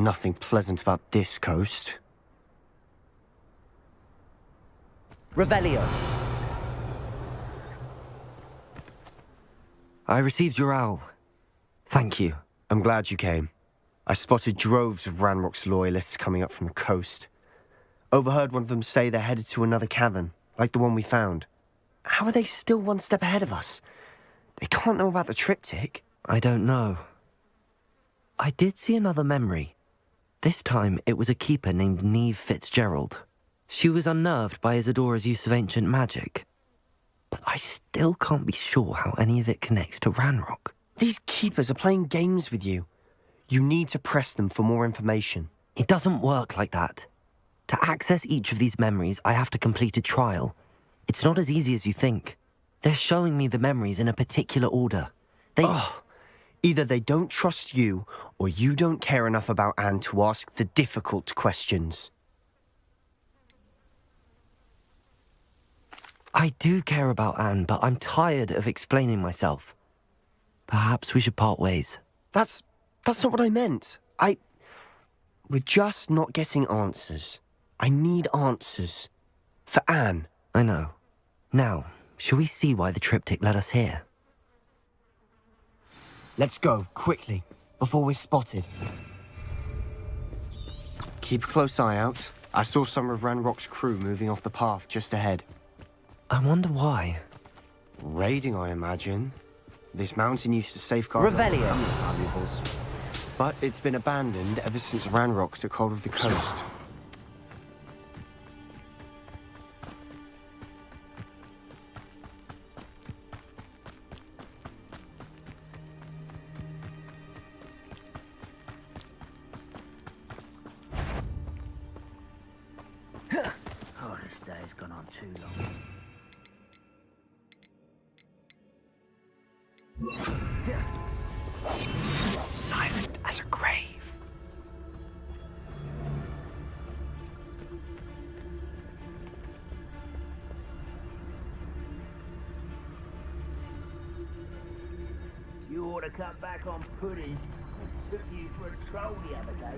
nothing pleasant about this coast. Revelio. I received your owl. Thank you. I'm glad you came. I spotted droves of Ranrock's loyalists coming up from the coast. Overheard one of them say they're headed to another cavern, like the one we found. How are they still one step ahead of us? They can't know about the triptych. I don't know. I did see another memory. This time it was a keeper named Neve Fitzgerald. She was unnerved by Isadora's use of ancient magic. But I still can't be sure how any of it connects to Ranrock. These keepers are playing games with you. You need to press them for more information. It doesn't work like that. To access each of these memories, I have to complete a trial. It's not as easy as you think. They're showing me the memories in a particular order. Either they don't trust you, or you don't care enough about Anne to ask the difficult questions. I do care about Anne, but I'm tired of explaining myself. Perhaps we should part ways. That's not what I meant. We're just not getting answers. I need answers. For Anne. I know. Now, shall we see why the triptych led us here? Let's go, quickly, before we're spotted. Keep a close eye out. I saw some of Ranrock's crew moving off the path just ahead. I wonder why. Raiding, I imagine. This mountain used to safeguard Revelio. valuables. But it's been abandoned ever since Ranrock took hold of the coast. Oh, this day's gone on too long. Silent as a grave. You ought to cut back on pudding. I took you for a troll the other day.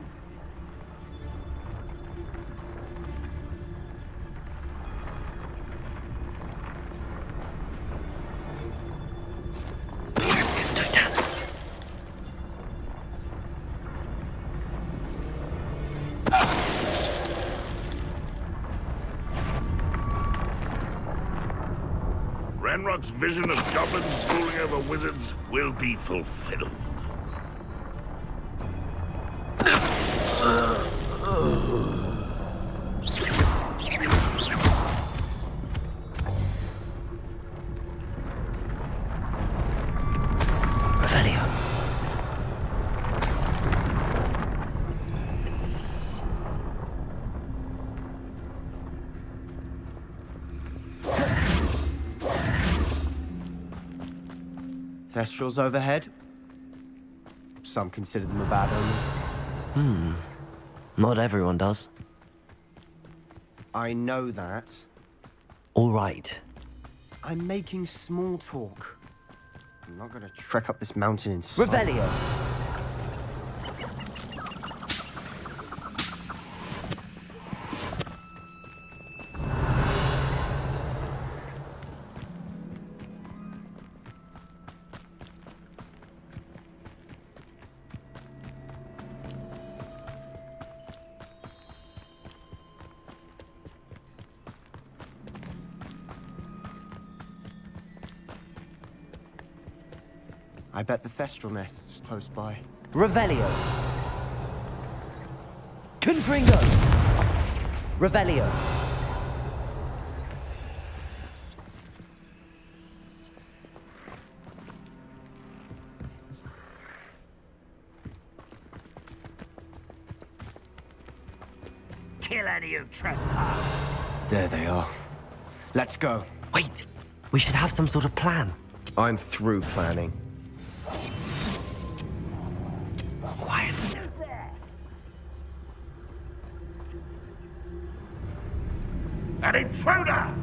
It's Titanus. Ranrock's vision of goblins ruling over wizards will be fulfilled. Revelio. Thestrals overhead. Some consider them a bad omen. Not everyone does. I know that. All right. I'm making small talk. I'm not gonna trek up this mountain in silence. Revelio. I bet the Thestral nest's close by. Revelio. Confringo. Revelio. Kill any who trespass. There they are. Let's go. Wait. We should have some sort of plan. I'm through planning. Quiet. An intruder!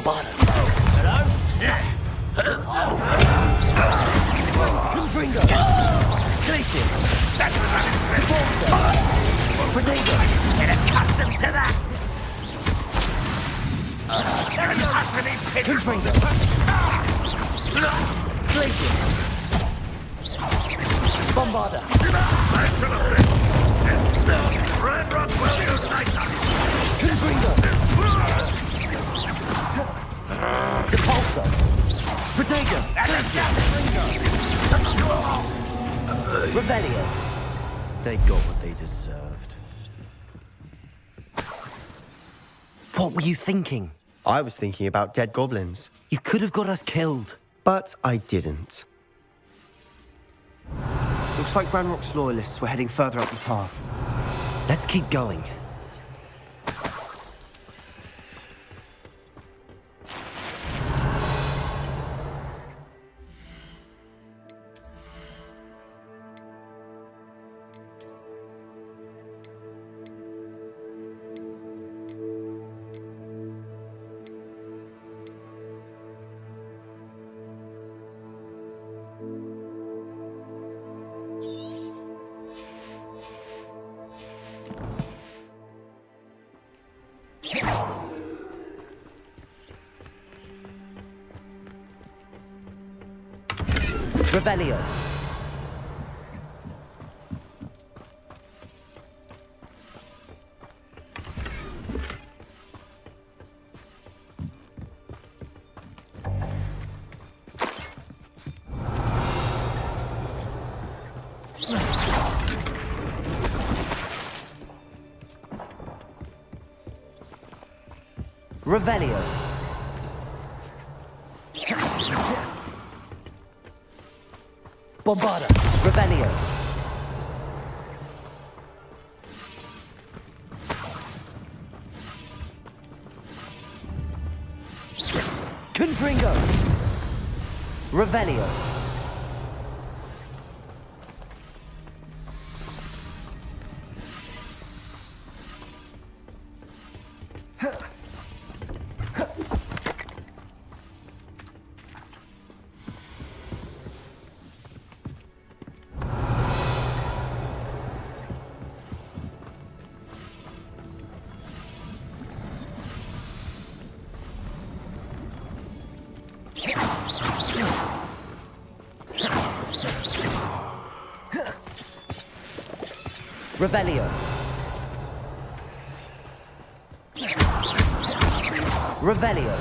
Bombarda. Confringo. Glacius. Protego. Get accustomed to that! Confringo. Glacius. Bombarda. Ranrock will unite us! Confringo. Depulso. Protego. Glacius. Revelio. They got what they deserved. What were you thinking? I was thinking about dead goblins, You could have got us killed. but I didn't. Looks like Ranrock's loyalists were heading further up the path. Let's keep going. Revelio. Revelio. Bombarda. Revelio. Confringo. Revelio. Revelio. Revelio.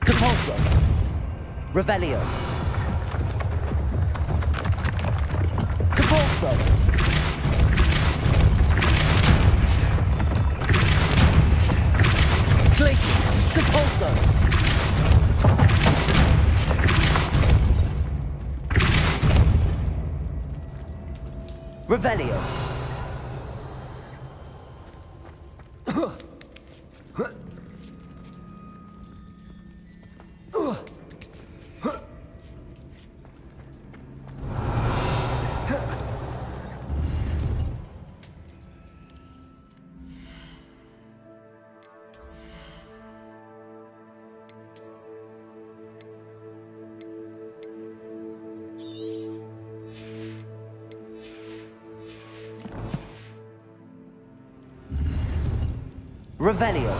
Depulso. Revelio. Depulso. Glacius. Depulso. Revelio. Revelio.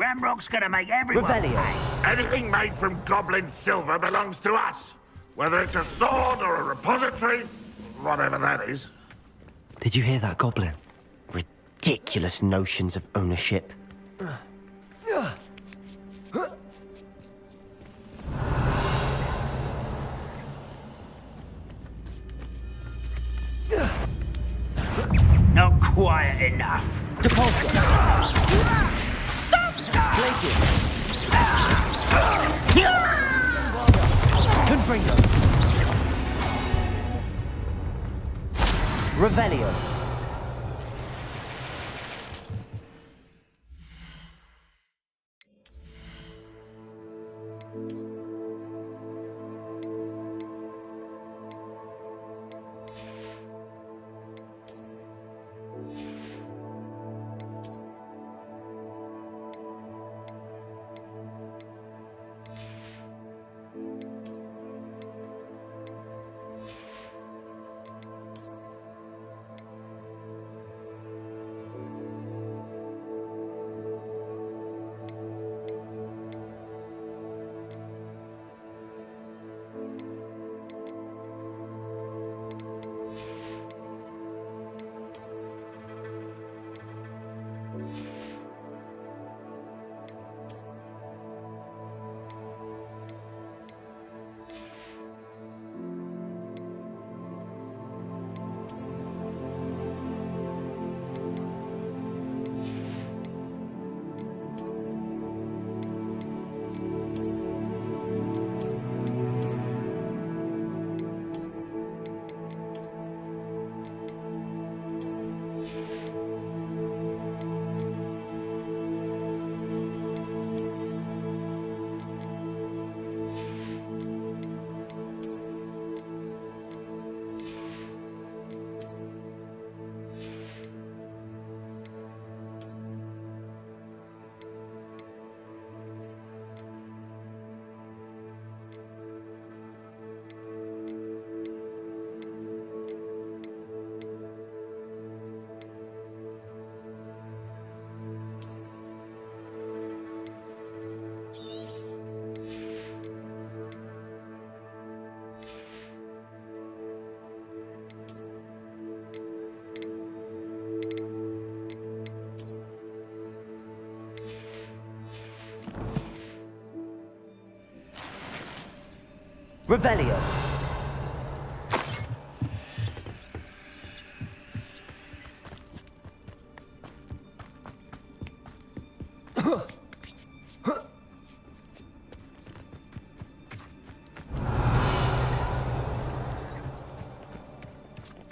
Ramrock's gonna make everyone Revelio. pay. Anything made from goblin silver belongs to us. Whether it's a sword or a repository, whatever that is. Did you hear that, Goblin? Ridiculous notions of ownership. Not quiet enough. Depulsor. Stop! Glacius. Confringo. Revelio. Revelio.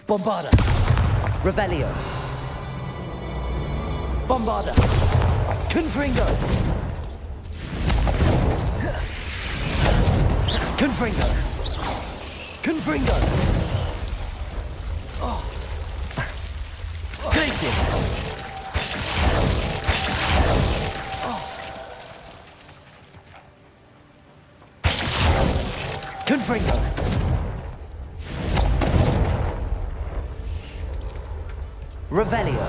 Bombarda. Revelio. Bombarda. Confringo. Confringo. Confringo. Oh. Glacius. Oh. Confringo. Revelio.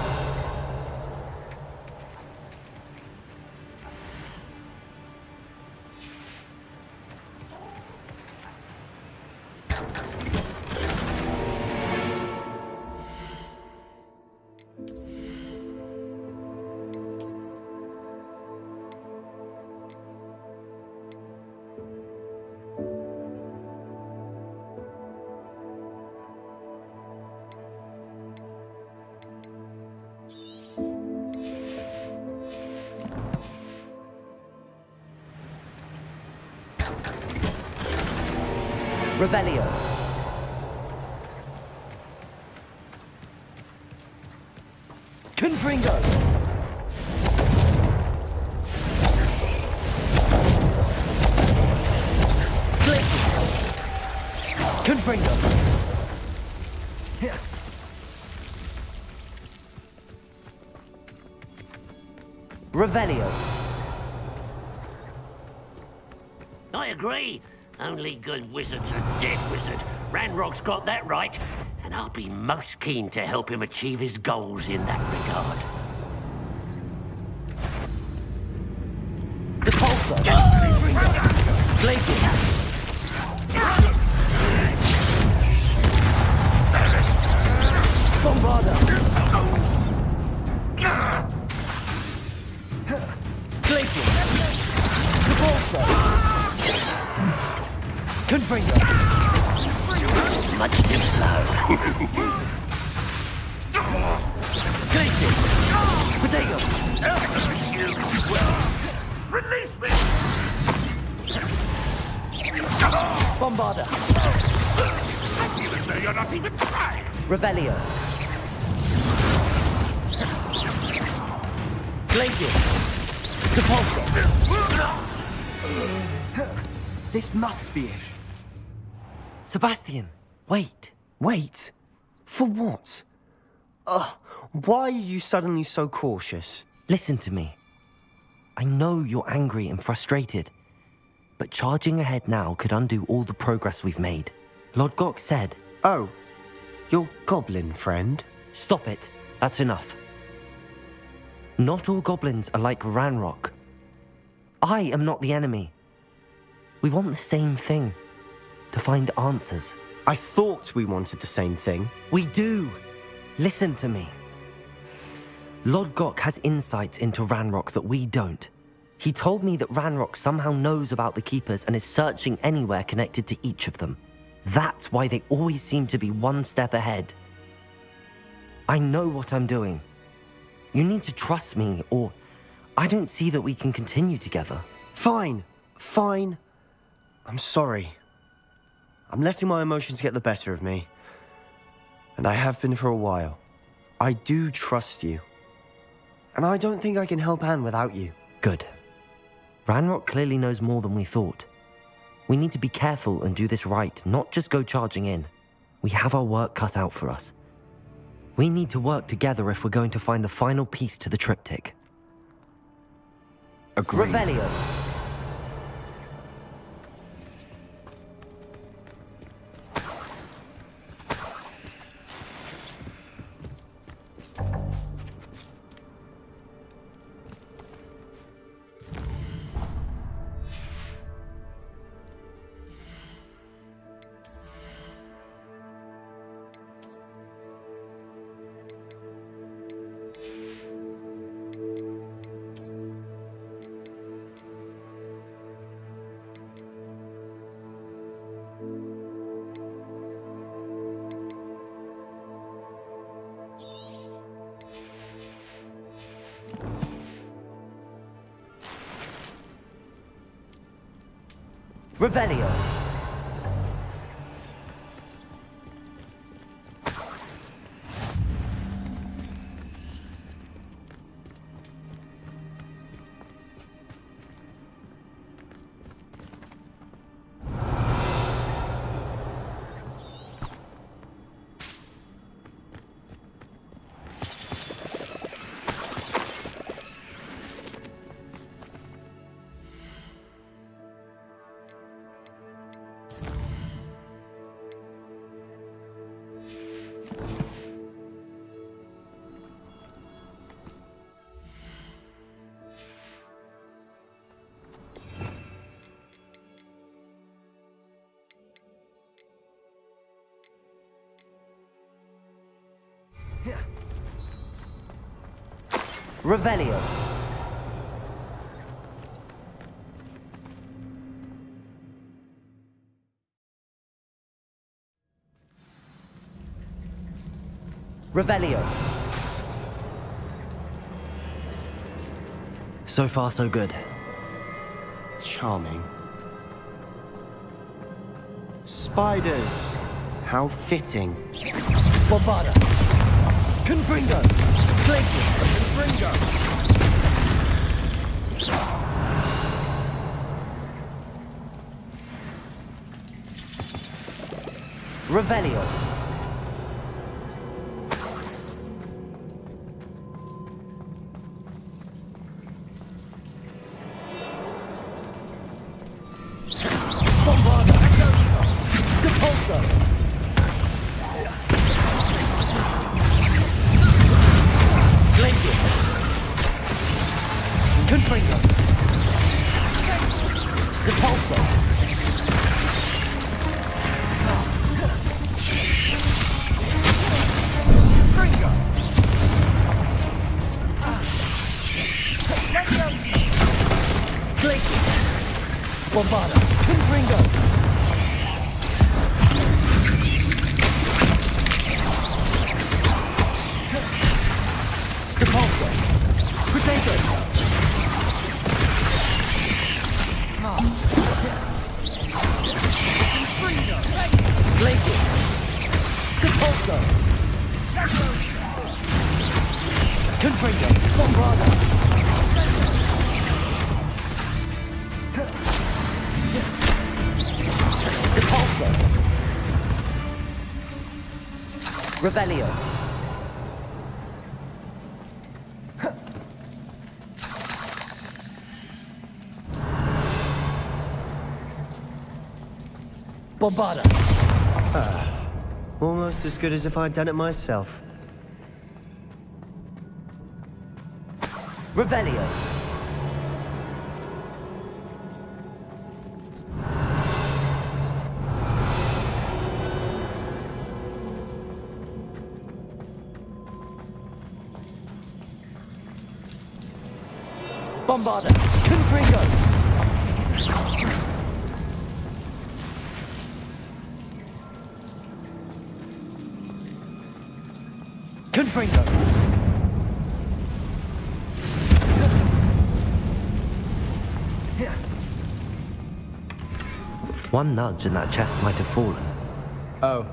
Revelio. Confringo. Glacius. Confringo. Revelio. I agree. Only good wizards are dead wizard. Ranrock's got that right, and I'll be most keen to help him achieve his goals in that regard. Repulsor. Glacius. Bombarder. Glacius. Repulsor. Confringo. Much too slow. Glacius. Potato. Release me! Bombarder. Even though you're not even trying! Revelio. Glacius. Repulsor. This must be it. Sebastian, wait. Wait. For what? Why are you suddenly so cautious? Listen to me. I know you're angry and frustrated, but charging ahead now could undo all the progress we've made. Lord Gok said... Oh, your goblin friend? Stop it. That's enough. Not all goblins are like Ranrock. I am not the enemy. We want the same thing. To find answers. I thought we wanted the same thing. We do. Listen to me. Lord Gok has insights into Ranrock that we don't. He told me that Ranrock somehow knows about the Keepers and is searching anywhere connected to each of them. That's why they always seem to be one step ahead. I know what I'm doing. You need to trust me, or I don't see that we can continue together. Fine. I'm sorry. I'm letting my emotions get the better of me. And I have been for a while. I do trust you. And I don't think I can help Anne without you. Good. Ranrock clearly knows more than we thought. We need to be careful and do this right, not just go charging in. We have our work cut out for us. We need to work together if we're going to find the final piece to the triptych. Agreed. Revelio. Revelio. Revelio. Revelio. So far, so good. Charming. Spiders. How fitting. Bombarda. Confringo. Glacius. Confringo. Revelio. Bombarda. Repulsor. Glacius. Confringo. Revelio. Bombarda. Almost as good as if I'd done it myself. Revelio. Bombarda. Confringo. Confringo. One nudge and that chest might have fallen. Oh,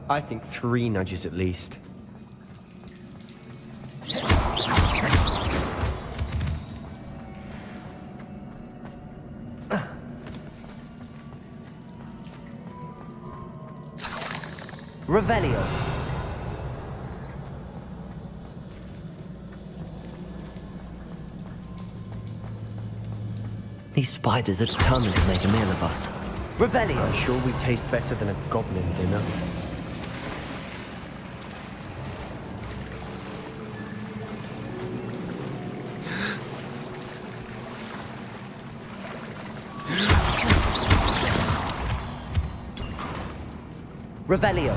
I think 3 nudges at least. Revelio. These spiders are determined to make a meal of us. Revelio. I'm sure we taste better than a goblin dinner. Revelio.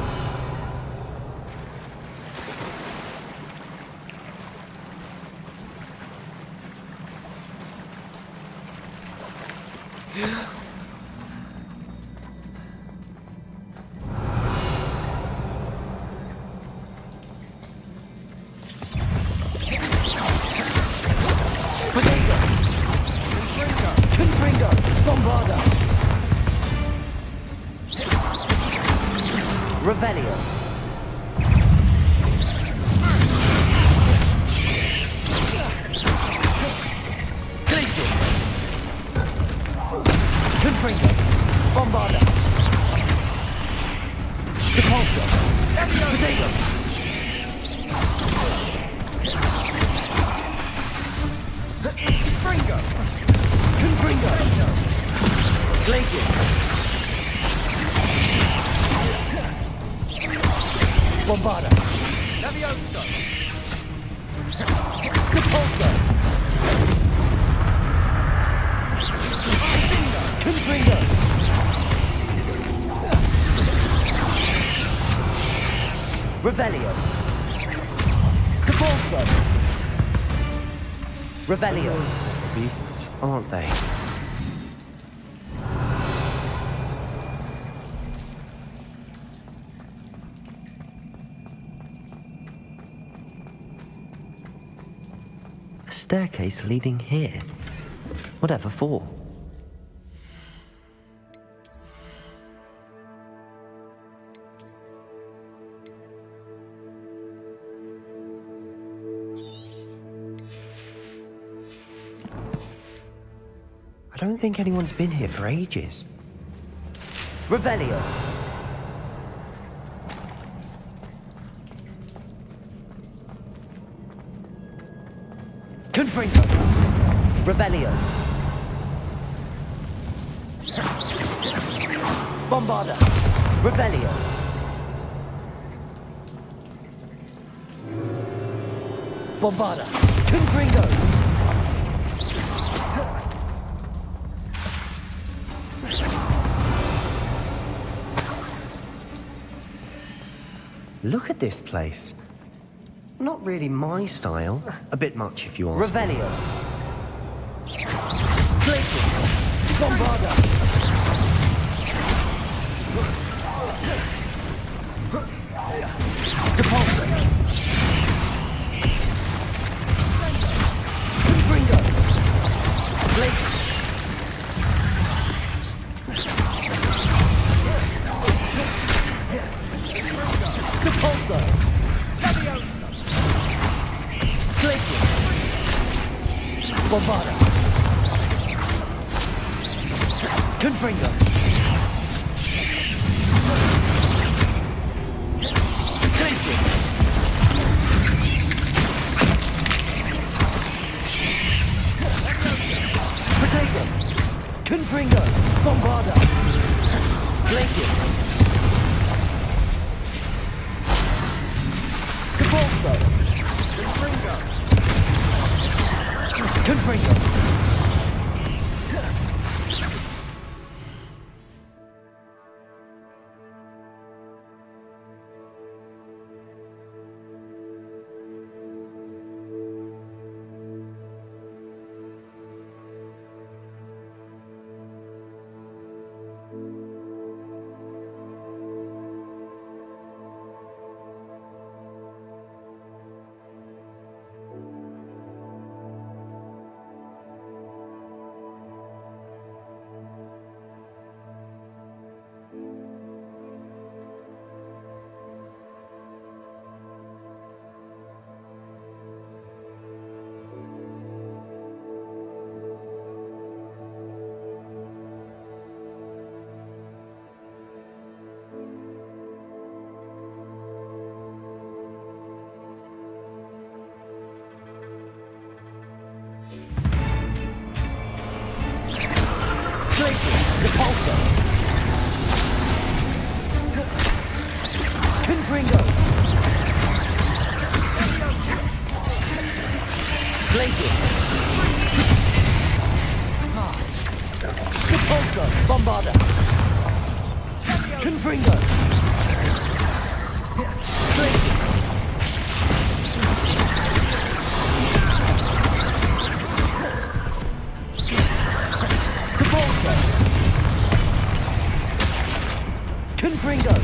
Confringo. Bombarda. Revelio. Glacius. Confringo. Bombarda. Depulso. Potato. Confringo. Glacius. Bombarda. Levioso. Depulso. Confringo. Revelio. Depulso. Revelio. Beasts, aren't they? A staircase leading here. Whatever for? I don't think anyone's been here for ages. Revelio. Confringo. Revelio. Bombarda. Revelio. Bombarda. Confringo. Look at this place. Not really my style. A bit much, if you ask me. Revelio. Places. Bombarda. Depulso. Confringo. Places. Depulso. Places. Bombarda. Confringo. Places. Protego. Confringo. Bombarda. Places. Depulso. Confringo. Depulso. Confringo. Glacius. Depulso. Bombarda. Confringo. Glacius. Depulso. Confringo.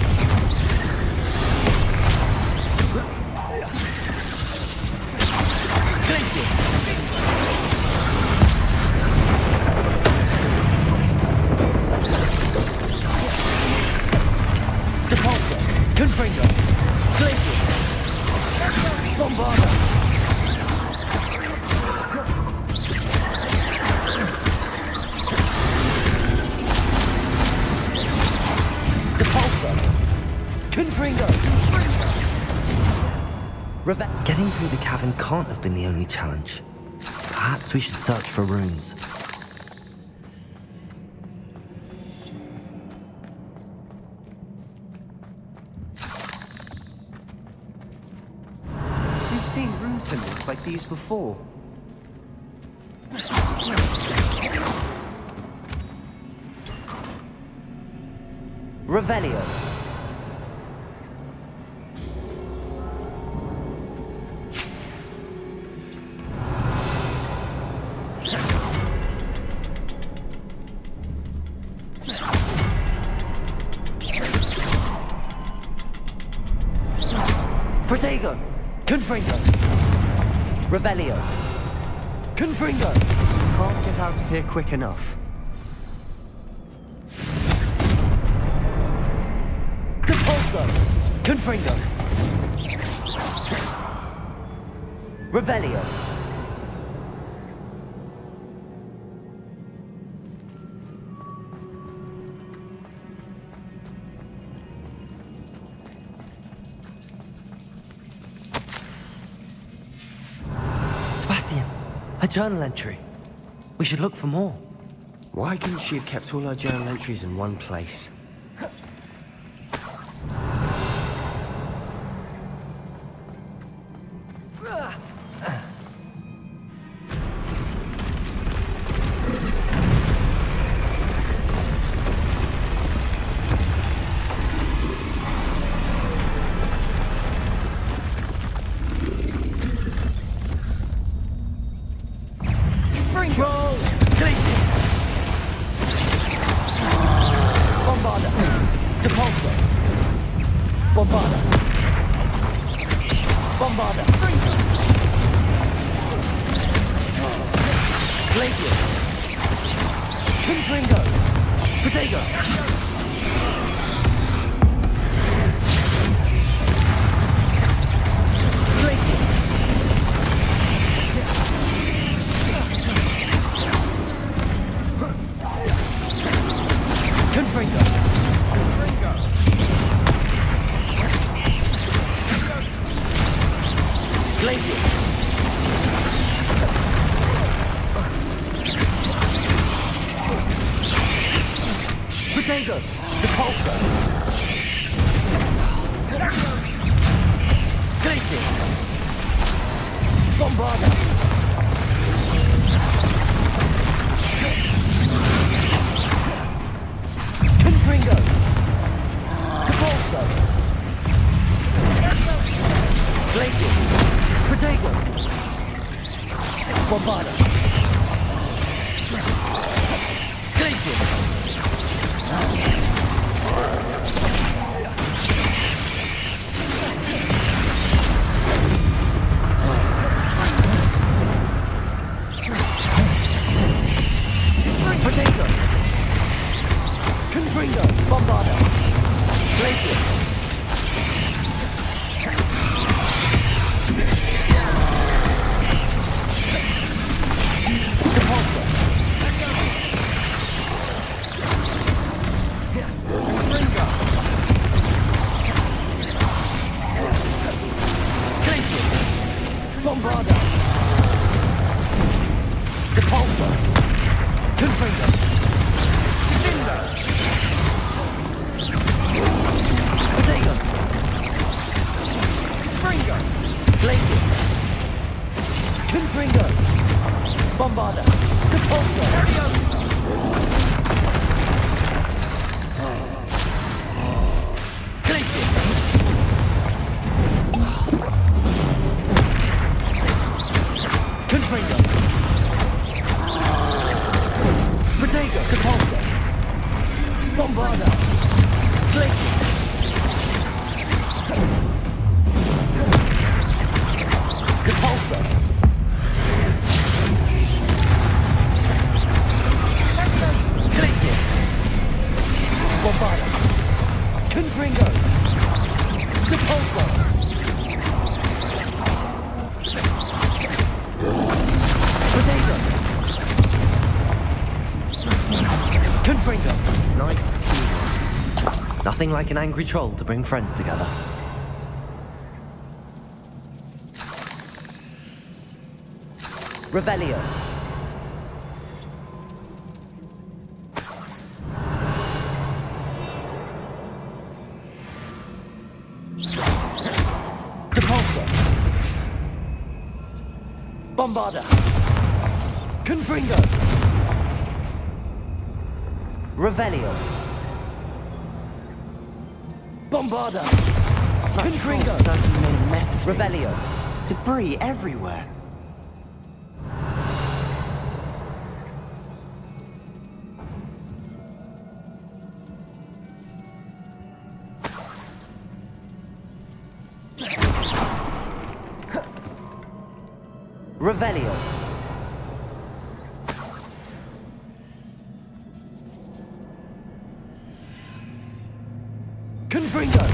Glacius. Depulso. Confringo. Glacius. Bombarda. Depulso. Confringo. Getting through the cavern can't have been the only challenge. Perhaps we should search for runes. We've seen rune symbols like these before. Revelio. Protego. Confringo. Revelio. Confringo. Can't get out of here quick enough. Depulso. Confringo. Revelio. Sebastian, a journal entry. We should look for more. Why couldn't she have kept all her journal entries in one place? Depulso. Bombarda. Bombarda. Glacius. Confringo. Protego. Glacius. Confringo. Glacius. Protego. Depulso. Glacius. Bombarda. Confringo. Depulso. Glacius. Protego. Bombarda. Glacius. Protego. Confringo. Bombarda. Glacius. Depulso. Glacius. Bombarda. Depulso. Confringo. Protego. Confringo. Glacius. Confringo. Bombarda. Depulso. Glacius. Confringo. Protego. Depulso. Bombarda. Glacius. Depulso. Glacius. Bombarda. Confringo. Depulso. Protego. Confringo. Nice teamwork. Nothing like an angry troll to bring friends together. Revelio. Depulso. Bombarda. Confringo. Revelio. Bombarda. Confringo. Certainly made a mess of things. Revelio. Debris everywhere. Revelio. Confringo.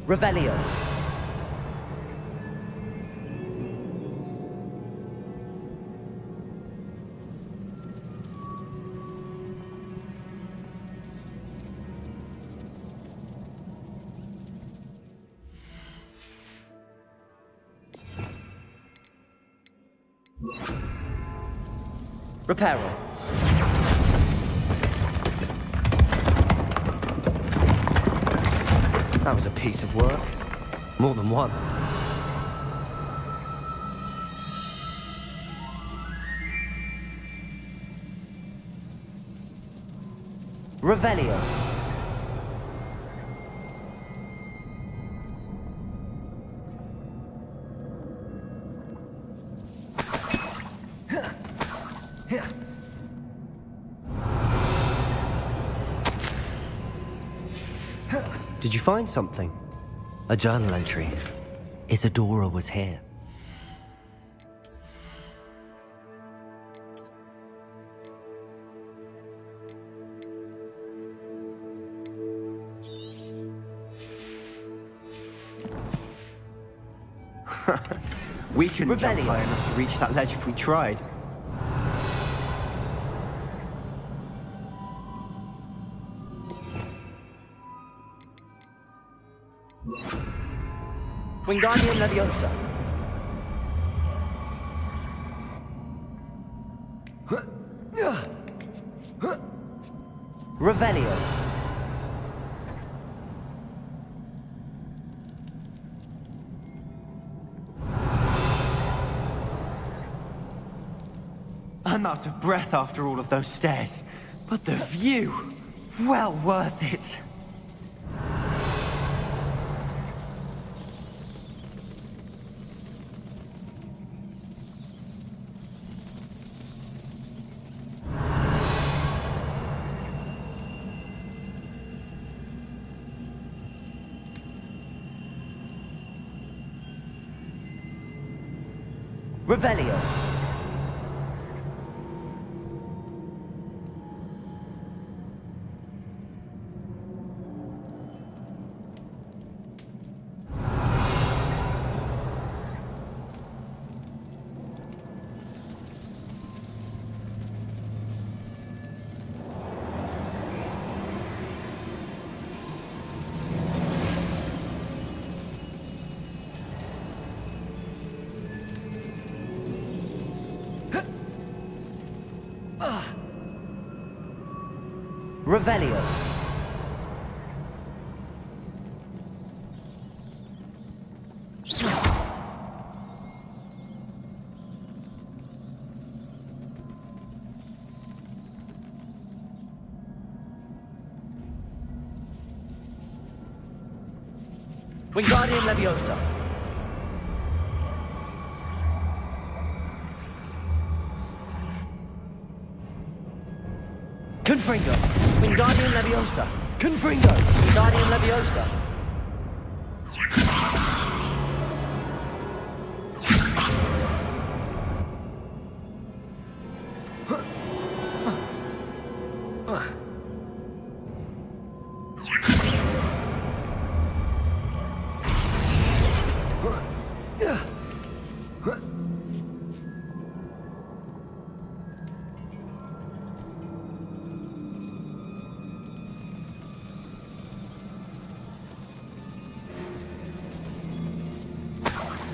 Revelio. Reparo. That was a piece of work. More than one. Revelio. Did you find something? A journal entry. Isadora was here. We couldn't jump Revelio. high enough to reach that ledge if we tried. Wingardium Leviosa. Revelio. I'm out of breath after all of those stairs, but the view, well worth it. Revelio. Revelio. Wingardium Leviosa. Confringo. Wingardium Leviosa. Confringo. Wingardium Leviosa.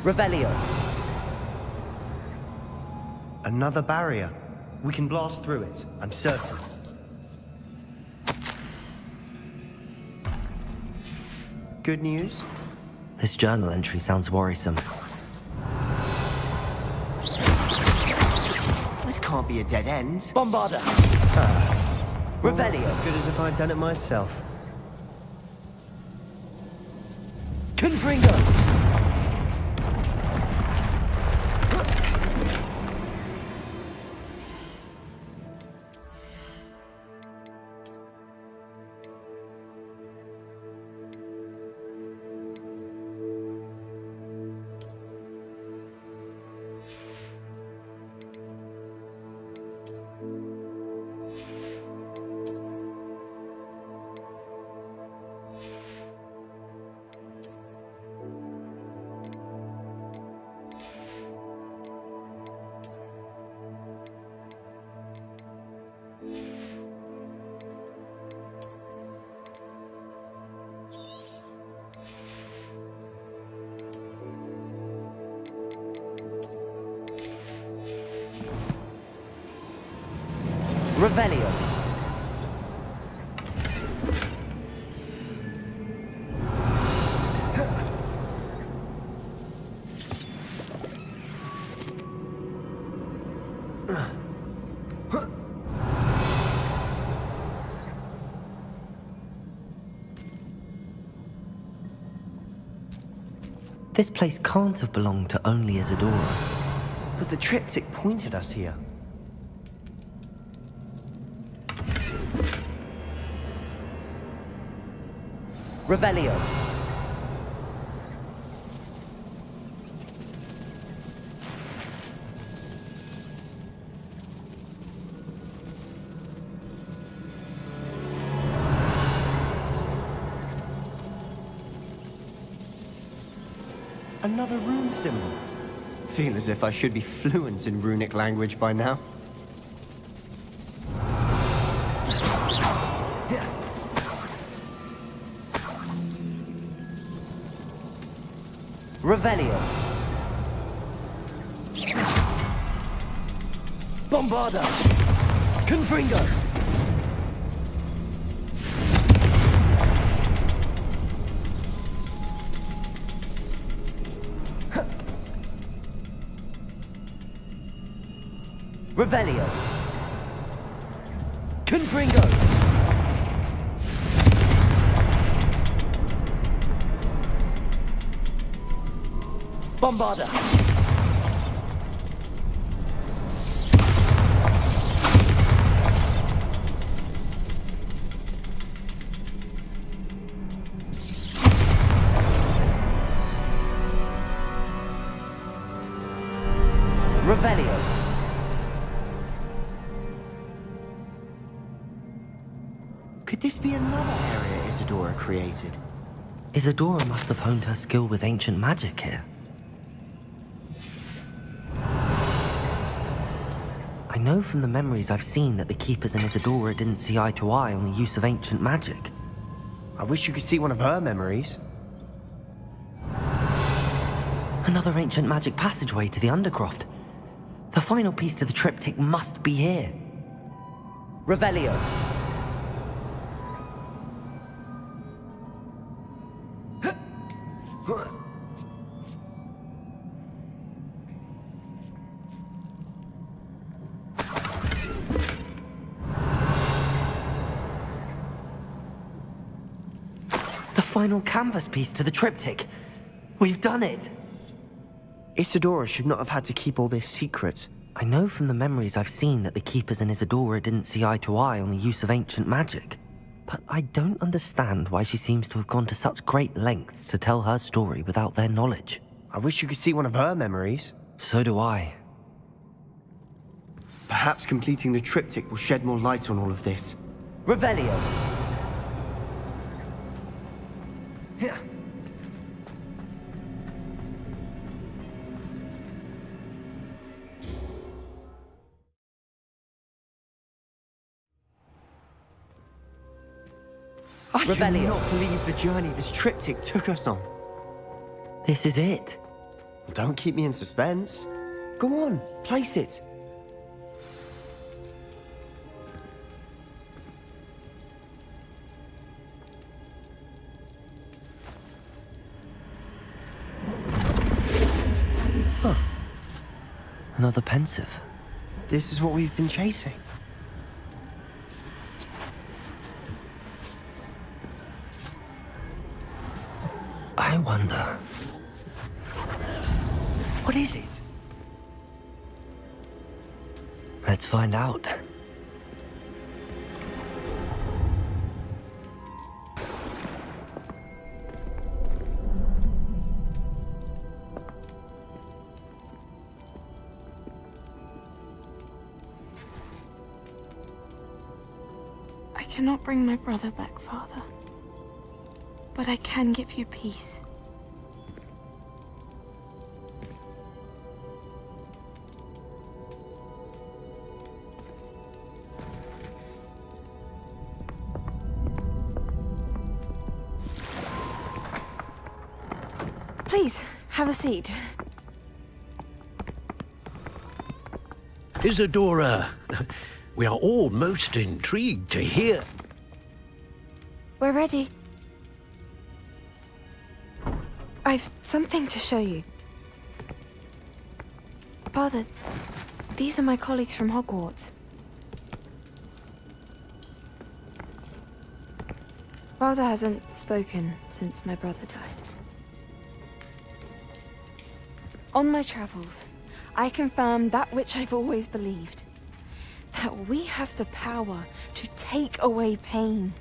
Revelio. Another barrier. We can blast through it, I'm certain. Good news? This journal entry sounds worrisome. This can't be a dead end. Bombarda. Well, that's Revelio. as good as if I'd done it myself. Confringo. Revelio. This place can't have belonged to only Isadora. But the triptych pointed us here. Revelio. Another rune symbol. Feel as if I should be fluent in runic language by now. Revelio. Bombarda. Confringo. Revelio. Confringo. Bombarda. Revelio. Could this be another area Isadora created? Isadora must have honed her skill with ancient magic here. I know from the memories I've seen that the Keepers and Isadora didn't see eye to eye on the use of ancient magic. I wish you could see one of her memories. Another ancient magic passageway to the Undercroft. The final piece to the triptych must be here. Revelio. The final canvas piece to the triptych. We've done it. Isadora should not have had to keep all this secret. I know from the memories I've seen that the Keepers and Isadora didn't see eye to eye on the use of ancient magic. But I don't understand why she seems to have gone to such great lengths to tell her story without their knowledge. I wish you could see one of her memories. So do I. Perhaps completing the triptych will shed more light on all of this. Revelio. I Revelio. cannot believe the journey this triptych took us on. This is it. Don't keep me in suspense. Go on, place it. Huh. Another pensive. This is what we've been chasing. I wonder. What is it? Let's find out. I cannot bring my brother back, Father. But I can give you peace. Please, have a seat. Isadora, we are all most intrigued to hear. We're ready. I've something to show you. Father, these are my colleagues from Hogwarts. Father hasn't spoken since my brother died. On my travels, I confirmed that which I've always believed. That we have the power to take away pain.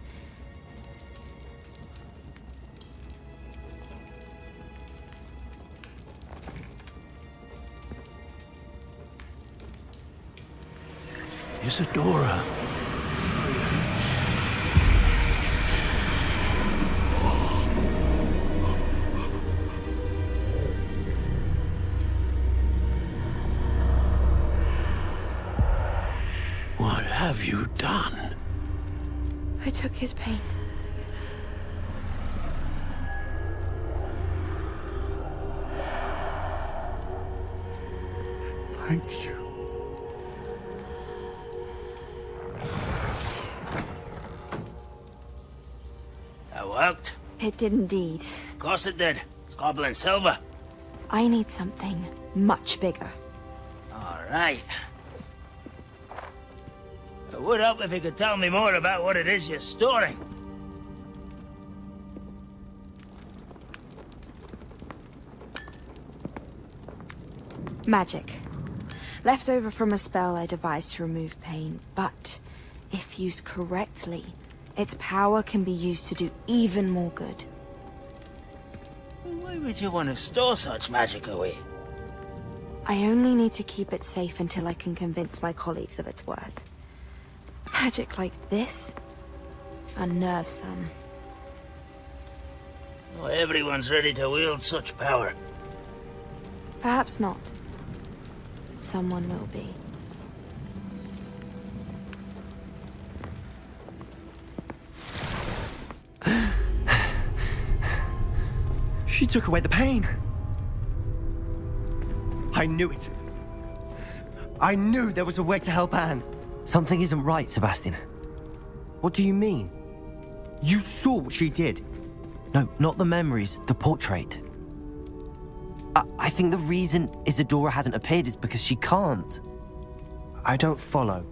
Isadora. What have you done? I took his pain. Thank you. That worked. It did indeed. Of course it did. It's goblin silver. I need something much bigger. All right. It would help if you could tell me more about what it is you're storing. Magic. Left over from a spell I devised to remove pain, but if used correctly, its power can be used to do even more good. Why would you want to store such magic away? I only need to keep it safe until I can convince my colleagues of its worth. Magic like this unnerves some. Not everyone's ready to wield such power. Perhaps not. Someone will be. She took away the pain. I knew it. I knew there was a way to help Anne. Something isn't right, Sebastian. What do you mean? You saw what she did. No, not the memories, the portrait. I think the reason Isadora hasn't appeared is because she can't. I don't follow.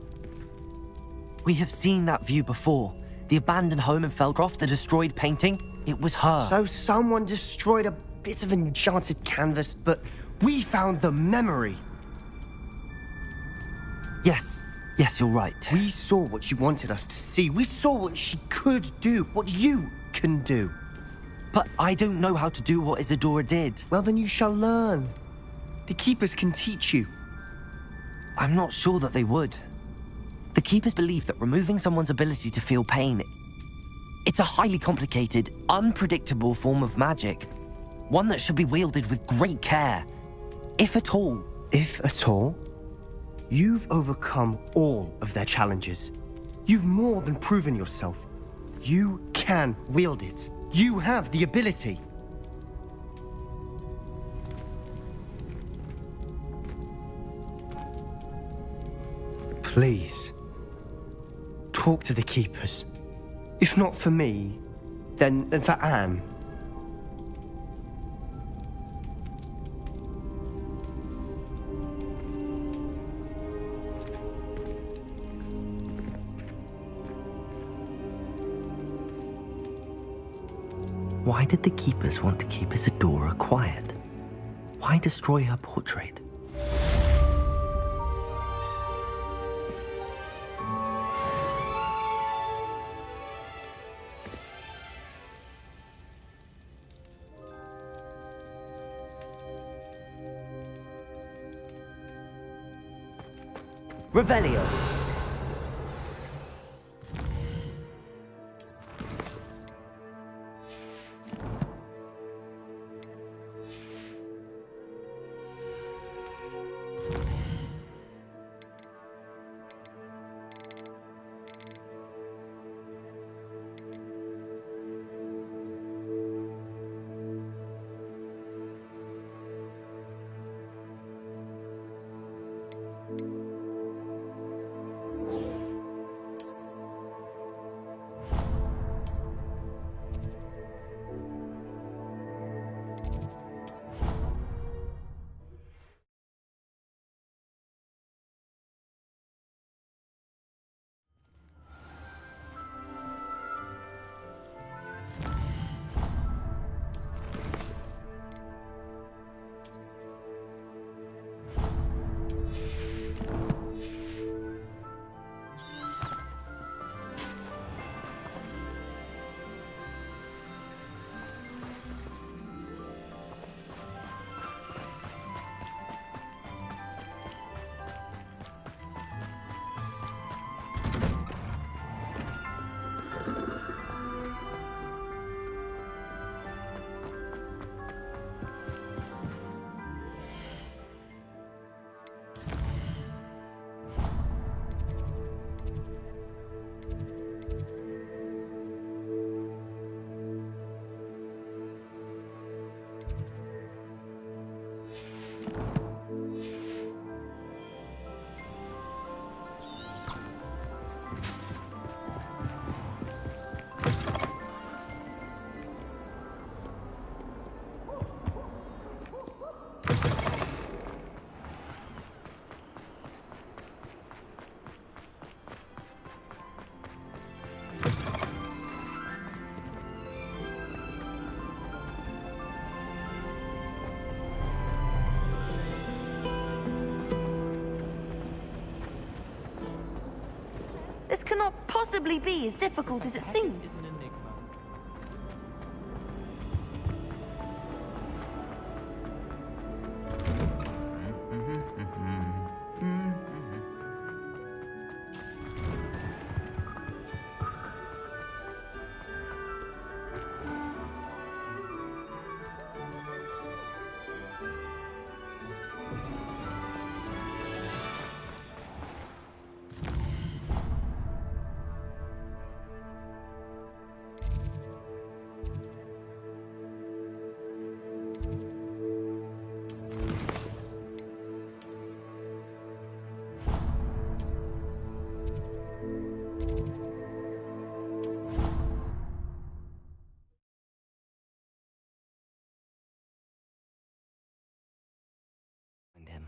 We have seen that view before. The abandoned home in Feldcroft, the destroyed painting, it was her. So someone destroyed a bit of enchanted canvas, but we found the memory. Yes, you're right. We saw what she wanted us to see. We saw what she could do, what you can do. But I don't know how to do what Isadora did. Well, then you shall learn. The Keepers can teach you. I'm not sure that they would. The Keepers believe that removing someone's ability to feel pain, it's a highly complicated, unpredictable form of magic. One that should be wielded with great care, if at all. If at all? You've overcome all of their challenges. You've more than proven yourself. You can wield it. You have the ability. Please, talk to the Keepers. If not for me, then for Anne. Why did the Keepers want to keep Isadora quiet? Why destroy her portrait? Revelio. cannot possibly be as difficult as it seems. Is an enigma. Find him.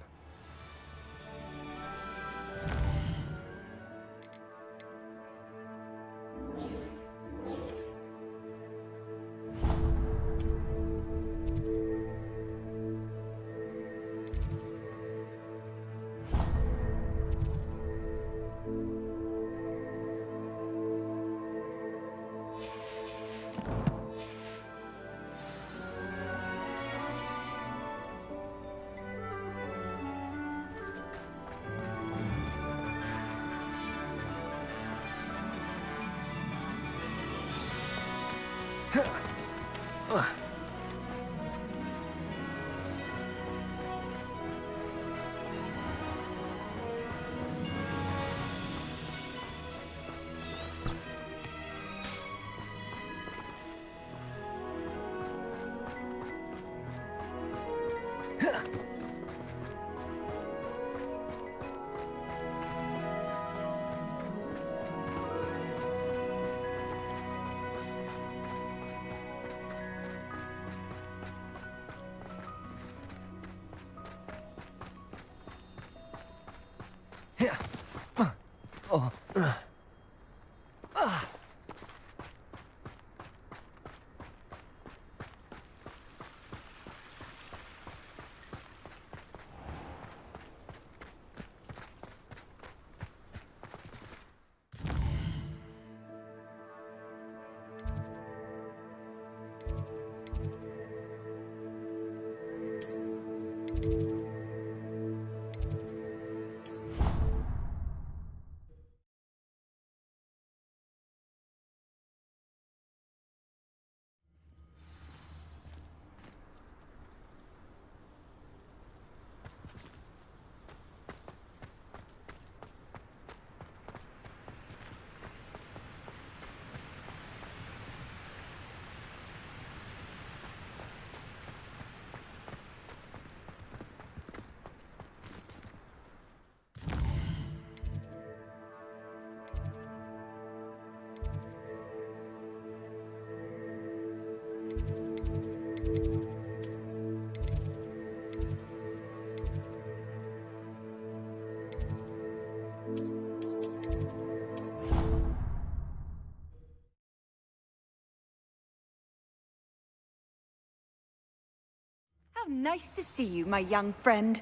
How nice to see you, my young friend.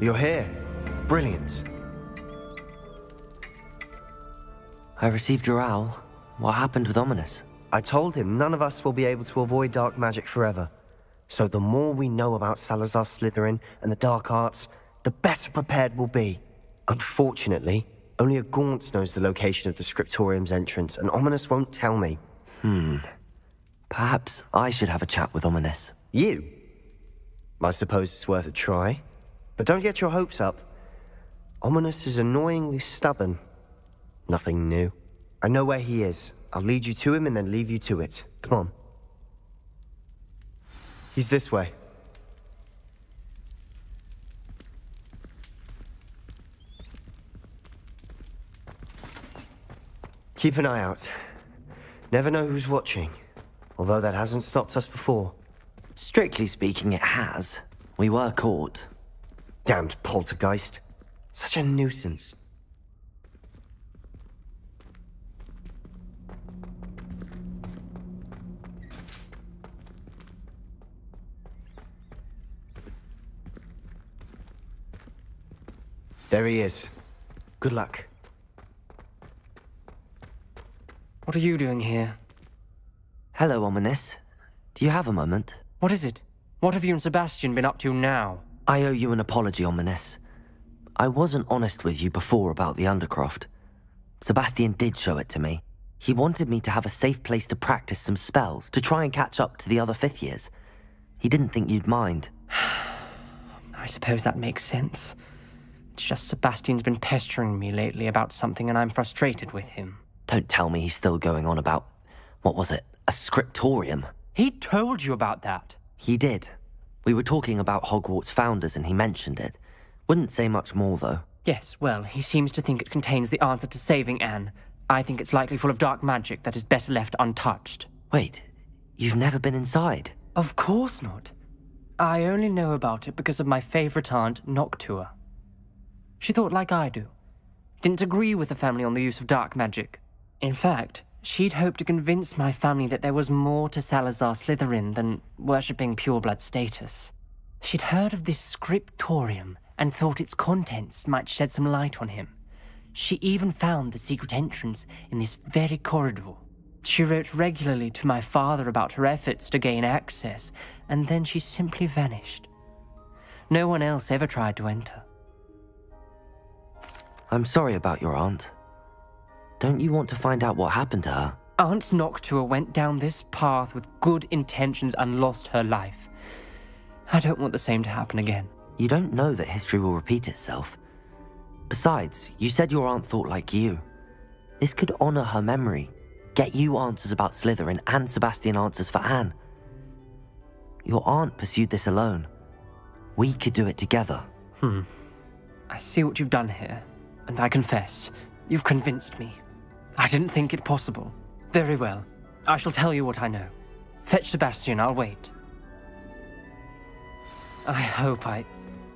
You're here. Brilliant. I received your owl. What happened with Ominous? I told him none of us will be able to avoid dark magic forever. So the more we know about Salazar Slytherin and the dark arts, the better prepared we'll be. Unfortunately, only a Gaunt knows the location of the Scriptorium's entrance, and Ominous won't tell me. Perhaps I should have a chat with Ominous. You? I suppose it's worth a try. But don't get your hopes up. Ominous is annoyingly stubborn. Nothing new. I know where he is. I'll lead you to him and then leave you to it. Come on. He's this way. Keep an eye out. Never know who's watching. Although that hasn't stopped us before. Strictly speaking, it has. We were caught. Damned poltergeist. Such a nuisance. There he is. Good luck. What are you doing here? Hello, Ominous. Do you have a moment? What is it? What have you and Sebastian been up to now? I owe you an apology, Ominous. I wasn't honest with you before about the Undercroft. Sebastian did show it to me. He wanted me to have a safe place to practice some spells, to try and catch up to the other fifth years. He didn't think you'd mind. I suppose that makes sense. It's just Sebastian's been pestering me lately about something and I'm frustrated with him. Don't tell me he's still going on about, what was it, a scriptorium? He told you about that. He did. We were talking about Hogwarts founders and he mentioned it. Wouldn't say much more, though. Yes, well, he seems to think it contains the answer to saving Anne. I think it's likely full of dark magic that is better left untouched. Wait, you've never been inside? Of course not. I only know about it because of my favorite aunt, Noctua. She thought like I do. Didn't agree with the family on the use of dark magic. In fact, she'd hoped to convince my family that there was more to Salazar Slytherin than worshipping pureblood status. She'd heard of this scriptorium and thought its contents might shed some light on him. She even found the secret entrance in this very corridor. She wrote regularly to my father about her efforts to gain access, and then she simply vanished. No one else ever tried to enter. I'm sorry about your aunt. Don't you want to find out what happened to her? Aunt Noctua went down this path with good intentions and lost her life. I don't want the same to happen again. You don't know that history will repeat itself. Besides, you said your aunt thought like you. This could honor her memory, get you answers about Slytherin and Sebastian answers for Anne. Your aunt pursued this alone. We could do it together. I see what you've done here, and I confess, you've convinced me. I didn't think it possible. Very well. I shall tell you what I know. Fetch Sebastian, I'll wait. I hope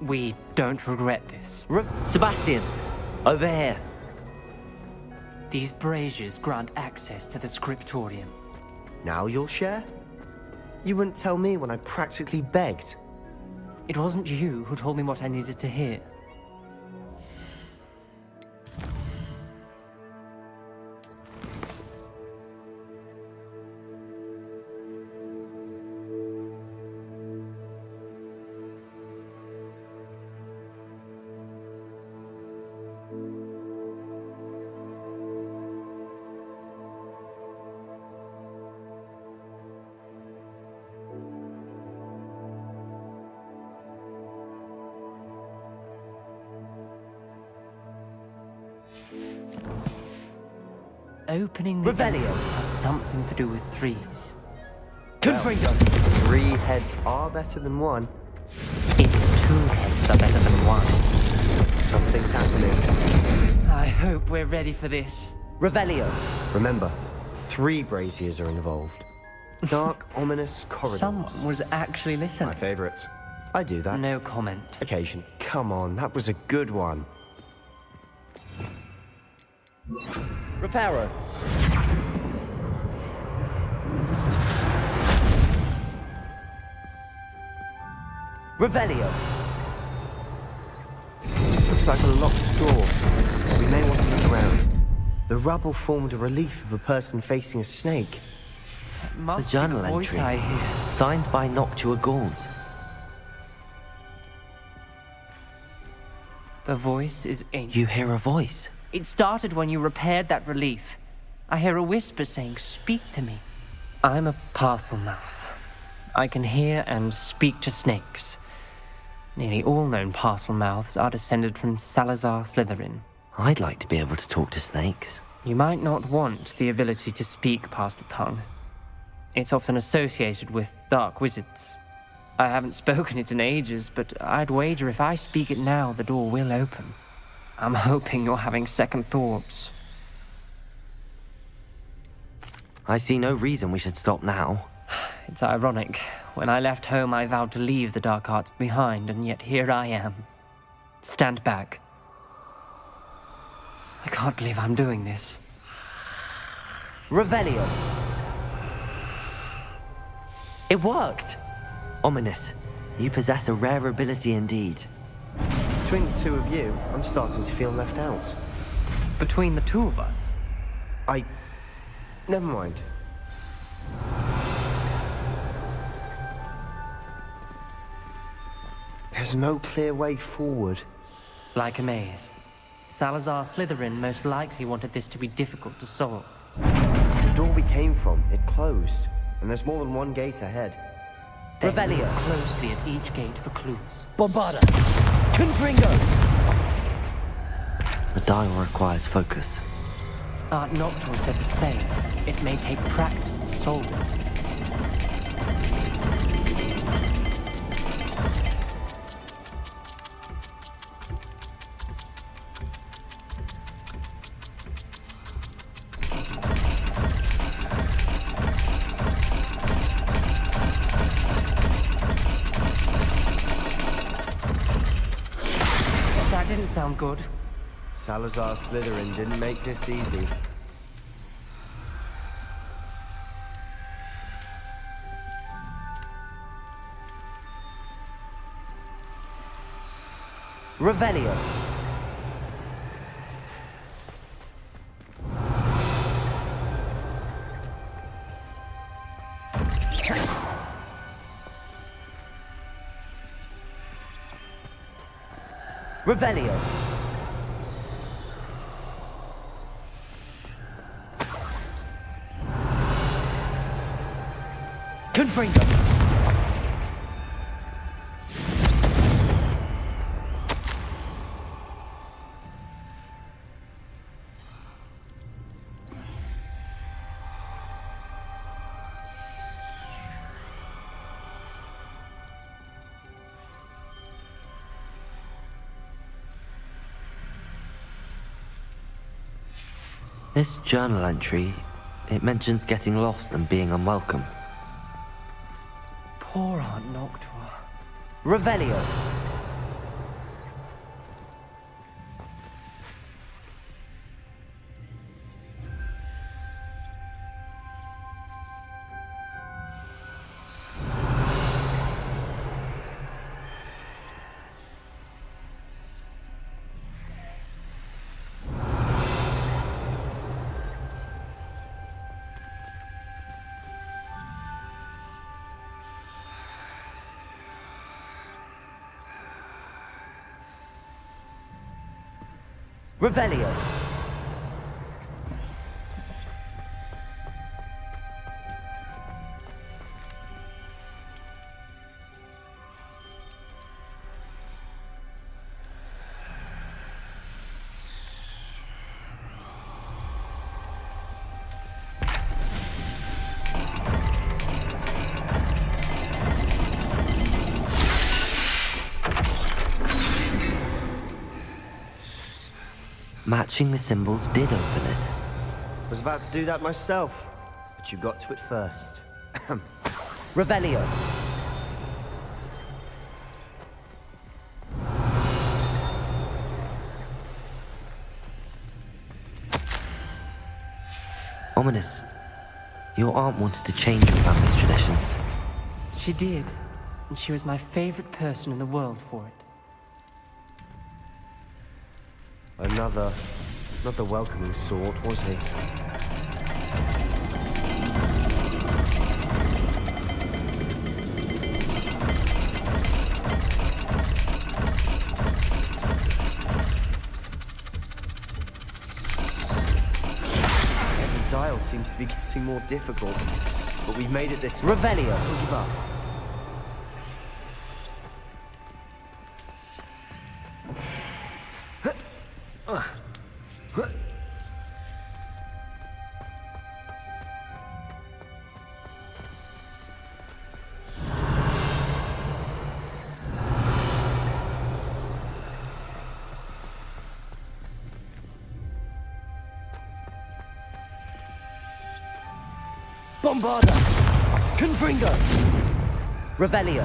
we don't regret this. Sebastian! Over here! These braziers grant access to the scriptorium. Now you'll share? You wouldn't tell me when I practically begged. It wasn't you who told me what I needed to hear. Opening the Revelio gates has something to do with threes. Confringo! 3 heads are better than 1. Its 2 heads are better than 1. Something's happening. I hope we're ready for this. Revelio! Remember, 3 braziers are involved. Dark, ominous corridors. Someone was actually My listening. favorite. I do that. No comment. Occasion. Come on, that was a good one. Reparo! Revelio! looks like a locked door. We may want to look around. The rubble formed a relief of a person facing a snake. The journal entry, I hear. signed by Noctua Gaunt. The voice is ancient. You hear a voice. It started when you repaired that relief. I hear a whisper saying, "Speak to me." I'm a parcel mouth. I can hear and speak to snakes. Nearly all known parcel mouths are descended from Salazar Slytherin. I'd like to be able to talk to snakes. You might not want the ability to speak parcel tongue. It's often associated with dark wizards. I haven't spoken it in ages, but I'd wager if I speak it now, the door will open. I'm hoping you're having second thoughts. I see no reason we should stop now. It's ironic. When I left home, I vowed to leave the dark arts behind, and yet here I am. Stand back. I can't believe I'm doing this. Revelio. It worked! Ominous. You possess a rare ability indeed. Between the two of you, I'm starting to feel left out. Between the two of us, Never mind. There's no clear way forward. like a maze. Salazar Slytherin most likely wanted this to be difficult to solve. The door we came from, it closed. And there's more than one gate ahead. Then Revelio. look closely at each gate for clues. Bombarda! Confringo! The dial requires focus. Art Noctua said the same. It may take practice to solve it. That didn't sound good. Salazar Slytherin didn't make this easy. Revelio. Revelio. Confringo. This journal entry, it mentions getting lost and being unwelcome. Poor Aunt Noctua. Revelio. Revelio. Matching the symbols did open it. Was about to do that myself, but you got to it first. Revelio. Ominous. Your aunt wanted to change your family's traditions. She did, and she was my favorite person in the world for it. Another... not the welcoming sort, was he? Every dial seems to be getting more difficult, but we've made it this far. Revelio. Don't give up. Bombarda! Confringo! Revelio!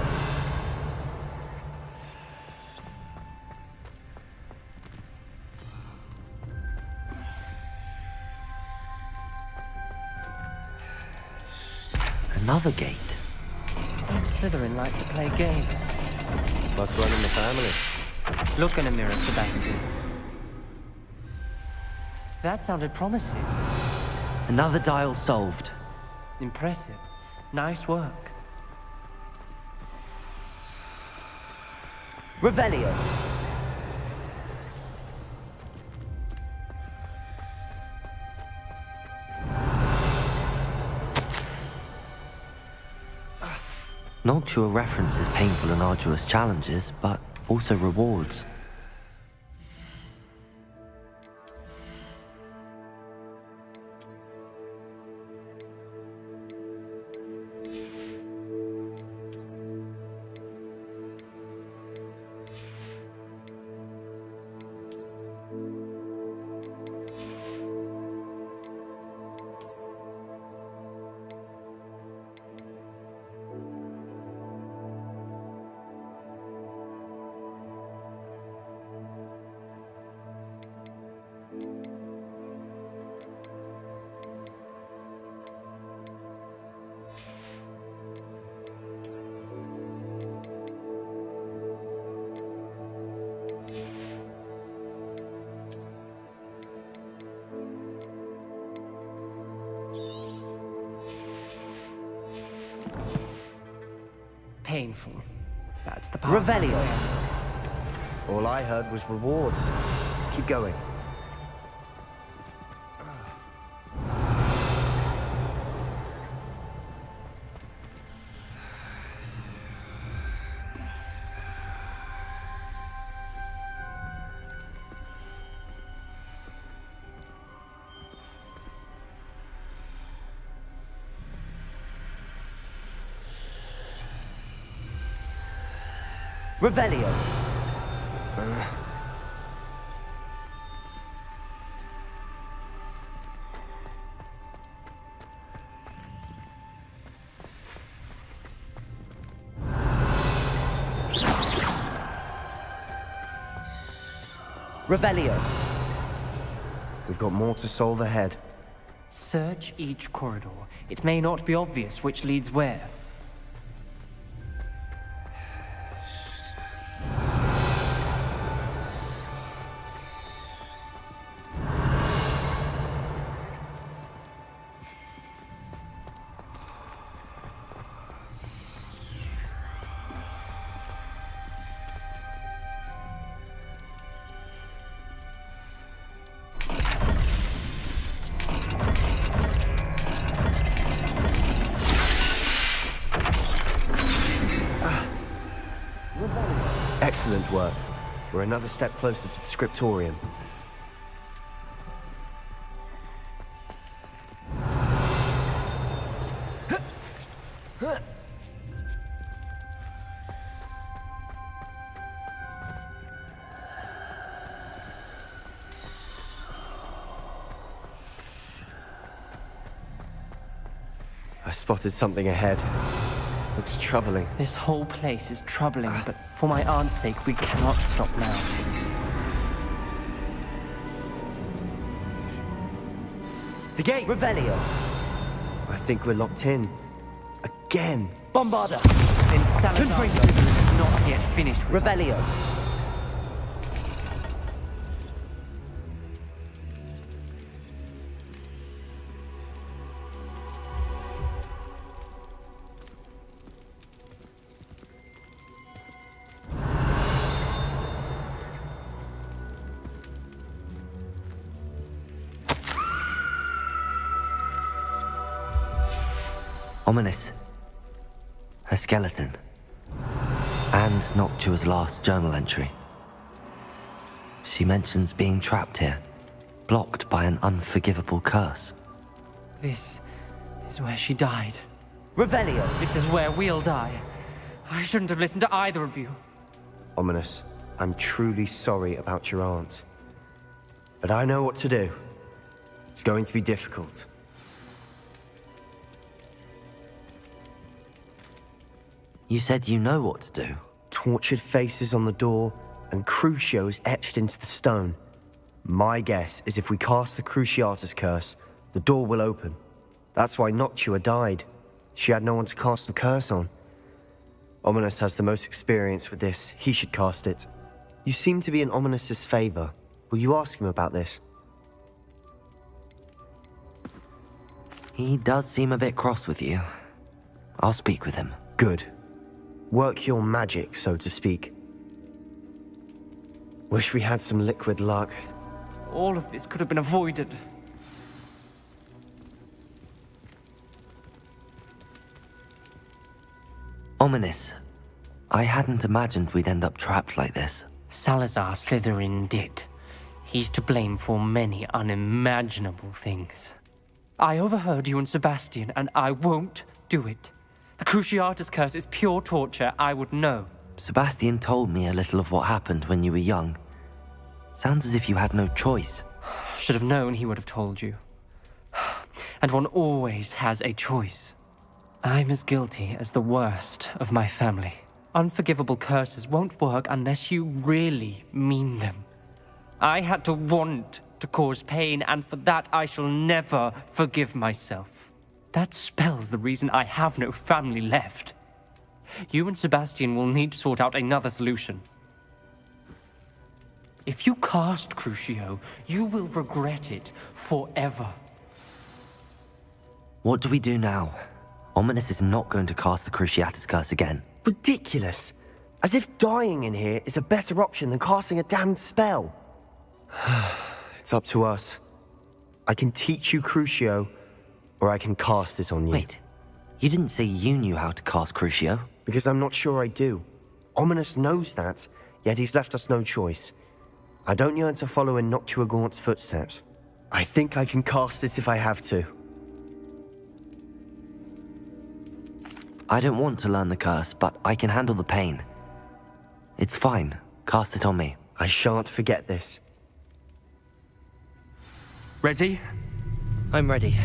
Another gate. Seems Slytherin like to play games. Must run in the family. Look in a mirror, Sebastian. That sounded promising. Another dial solved. Impressive. Nice work. Revelio! Noctua references painful and arduous challenges, but also rewards. Painful. That's the part. Revelio! All I heard was rewards. Keep going. Revelio! Revelio! We've got more to solve ahead. Search each corridor. It may not be obvious which leads where. Excellent work. We're another step closer to the scriptorium. I spotted something ahead. Looks troubling. This whole place is troubling, but for my aunt's sake, we cannot stop now. The gate! Revelio! I think we're locked in. Again! Bombarda! Then Salazar's is not yet finished with us. Revelio! Ominous. Her skeleton. And Noctua's last journal entry. She mentions being trapped here, blocked by an unforgivable curse. This is where she died. Revelio! This is where we'll die. I shouldn't have listened to either of you. Ominous, I'm truly sorry about your aunt. But I know what to do. It's going to be difficult. You said you know what to do. Tortured faces on the door and Crucios etched into the stone. My guess is if we cast the Cruciatus curse, the door will open. That's why Noctua died. She had no one to cast the curse on. Ominous has the most experience with this. He should cast it. You seem to be in Ominous's favor. Will you ask him about this? He does seem a bit cross with you. I'll speak with him. Good. Work your magic, so to speak. Wish we had some liquid luck. All of this could have been avoided. Ominous. I hadn't imagined we'd end up trapped like this. Salazar Slytherin did. He's to blame for many unimaginable things. I overheard you and Sebastian, and I won't do it. The Cruciatus curse is pure torture, I would know. Sebastian told me a little of what happened when you were young. Sounds as if you had no choice. Should have known he would have told you. And one always has a choice. I'm as guilty as the worst of my family. Unforgivable curses won't work unless you really mean them. I had to want to cause pain, and for that I shall never forgive myself. That spells the reason I have no family left. You and Sebastian will need to sort out another solution. If you cast Crucio, you will regret it forever. What do we do now? Ominous is not going to cast the Cruciatus curse again. Ridiculous! As if dying in here is a better option than casting a damned spell. It's up to us. I can teach you Crucio, or I can cast it on you. Wait, you didn't say you knew how to cast Crucio? Because I'm not sure I do. Ominous knows that, yet he's left us no choice. I don't yearn to follow in Noctua Gaunt's footsteps. I think I can cast it if I have to. I don't want to learn the curse, but I can handle the pain. It's fine. Cast it on me. I shan't forget this. Ready? I'm ready.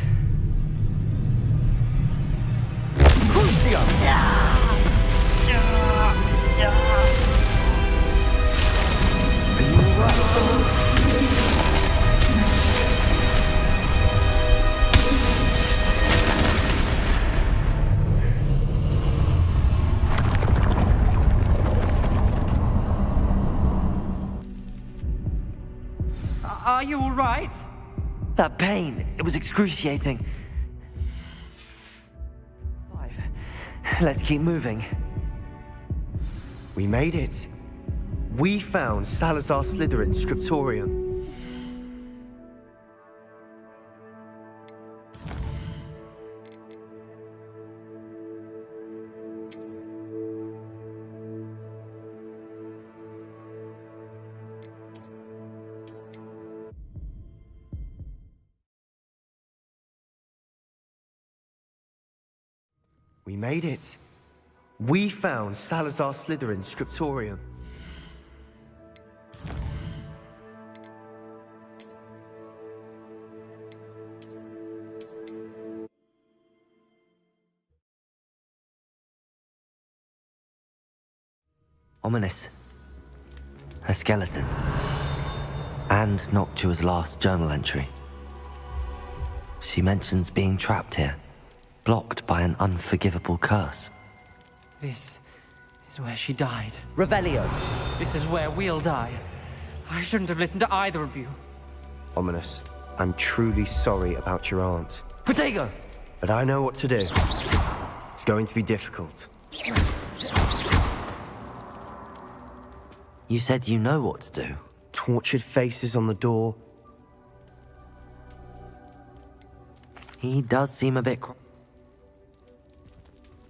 Are you all right? That pain, it was excruciating. 5. Let's keep moving. We made it. We found Salazar Slytherin's scriptorium. We made it. We found Salazar Slytherin's scriptorium. Ominous. Her skeleton. And Noctua's last journal entry. She mentions being trapped here, blocked by an unforgivable curse. This is where she died. Revelio! This is where we'll die. I shouldn't have listened to either of you. Ominous, I'm truly sorry about your aunt. Protego! But I know what to do. It's going to be difficult. You said you know what to do. Tortured faces on the door. He does seem a bit...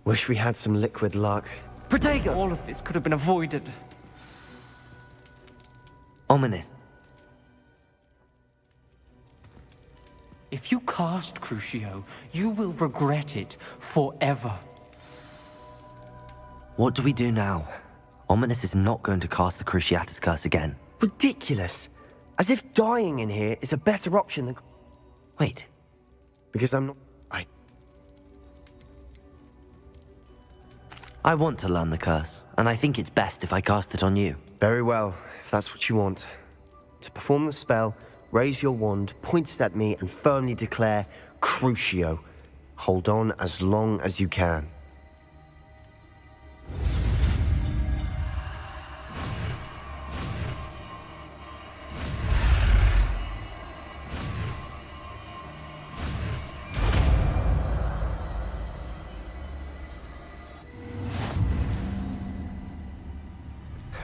Wish we had some liquid luck. Protego! All of this could have been avoided. Ominous. If you cast Crucio, you will regret it forever. What do we do now? Ominous is not going to cast the Cruciatus Curse again. Ridiculous. As if dying in here is a better option than... Wait, Because I'm not... I want to learn the curse, and I think it's best if I cast it on you. Very well, if that's what you want. To perform the spell, raise your wand, point it at me, and firmly declare Crucio. Hold on as long as you can.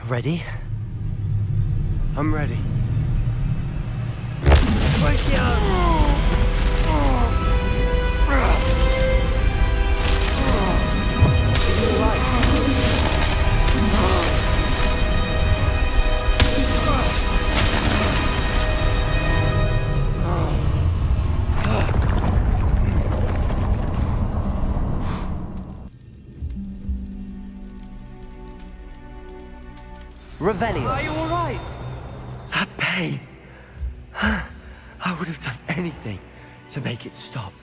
Ready? I'm ready. Revelio. Are you alright? That pain. I would have done anything to make it stop.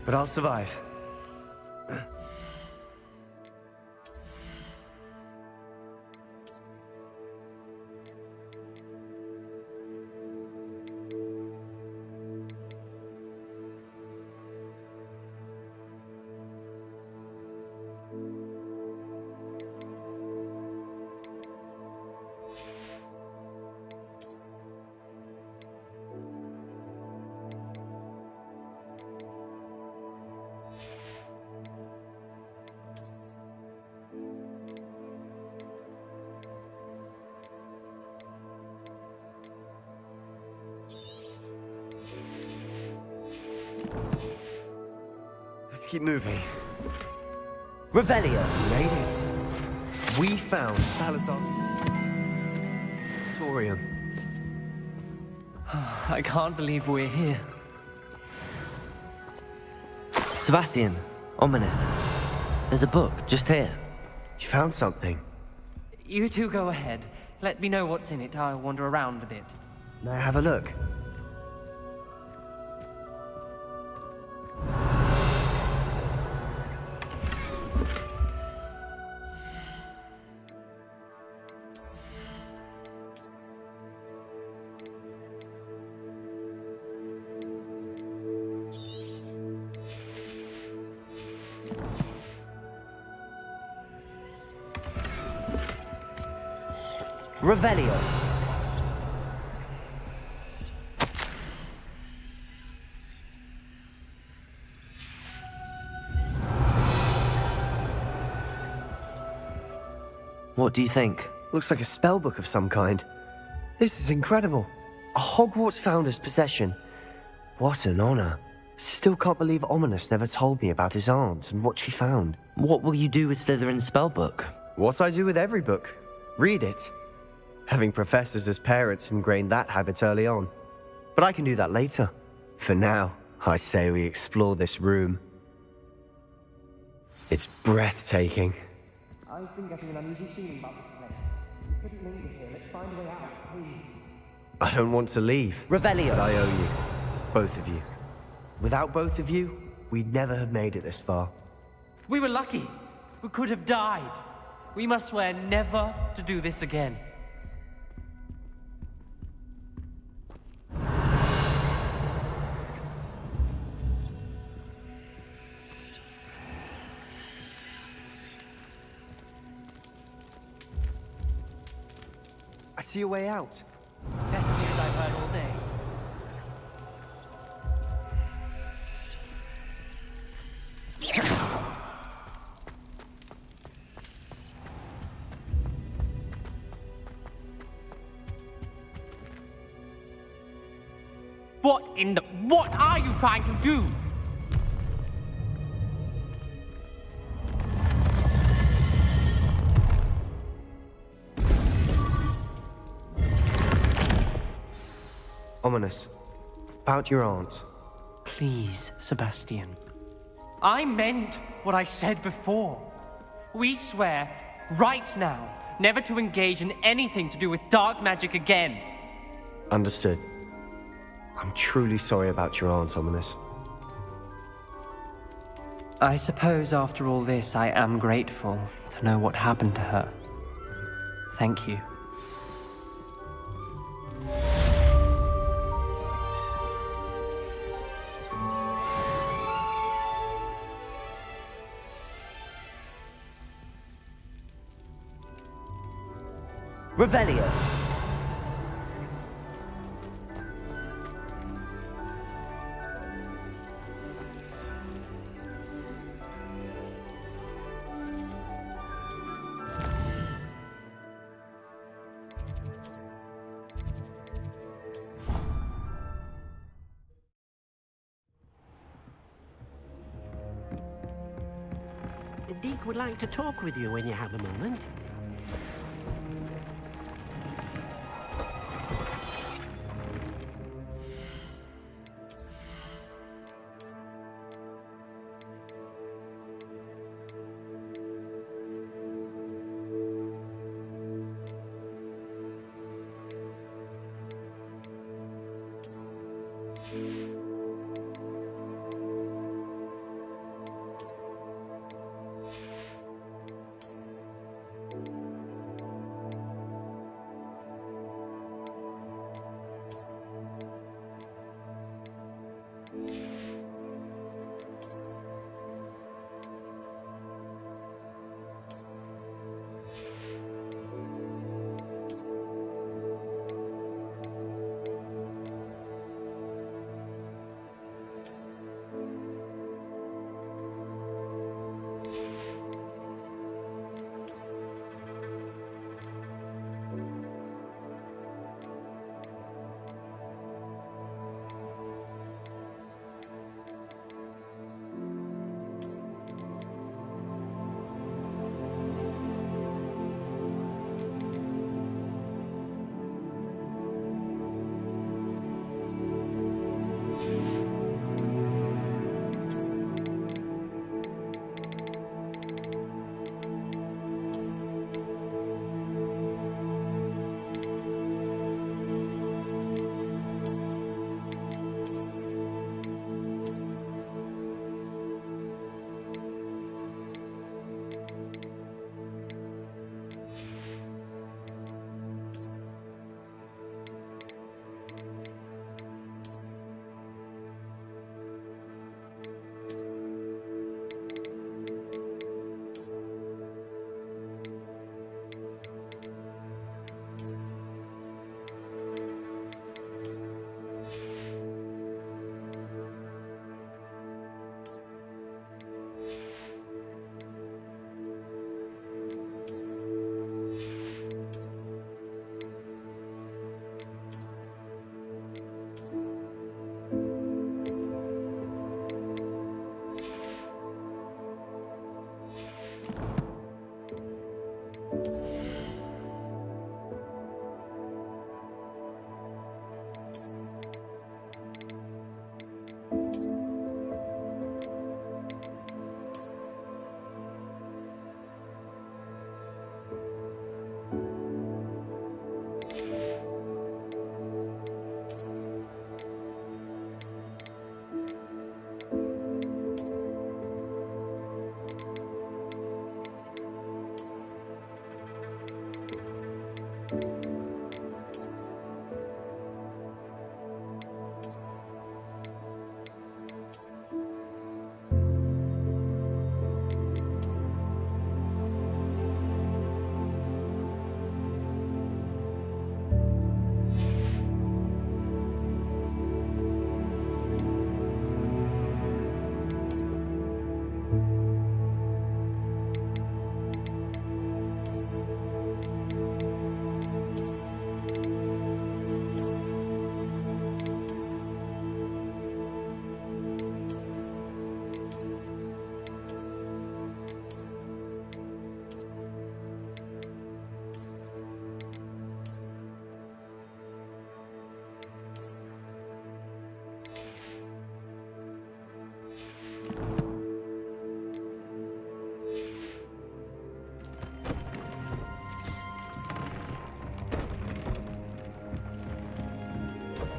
But I'll survive. Let's keep moving. Revelio. Made it. We found Salazar's Torium. I can't believe we're here. Sebastian. Ominous. There's a book just here. You found something. You two go ahead. Let me know what's in it. I'll wander around a bit. May I have a look? Revelio. What do you think? Looks like a spellbook of some kind. This is incredible. A Hogwarts founder's possession. What an honor. Still can't believe Ominous never told me about his aunt and what she found. What will you do with Slytherin's spellbook? What I do with every book. Read it. Having professors as parents ingrained that habit early on. But I can do that later. For now, I say we explore this room. It's breathtaking. I've been getting an uneasy feeling about this place. We couldn't linger here. Let's find a way out, please. I don't want to leave. Revelio. But I owe you. Both of you. Without both of you, we'd never have made it this far. We were lucky. We could have died. We must swear never to do this again. I see a way out. Best news I've heard all day. What are you trying to do? Ominous. About your aunt. Please, Sebastian. I meant what I said before. We swear, right now, never to engage in anything to do with dark magic again. Understood. I'm truly sorry about your aunt, Ominous. I suppose after all this, I am grateful to know what happened to her. Thank you. Revelio. Deke would like to talk with you when you have a moment.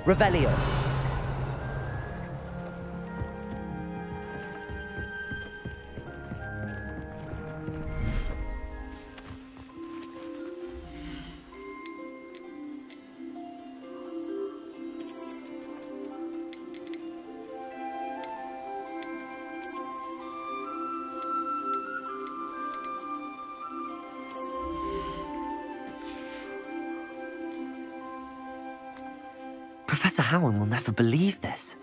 Revelio. Professor Howard will never believe this.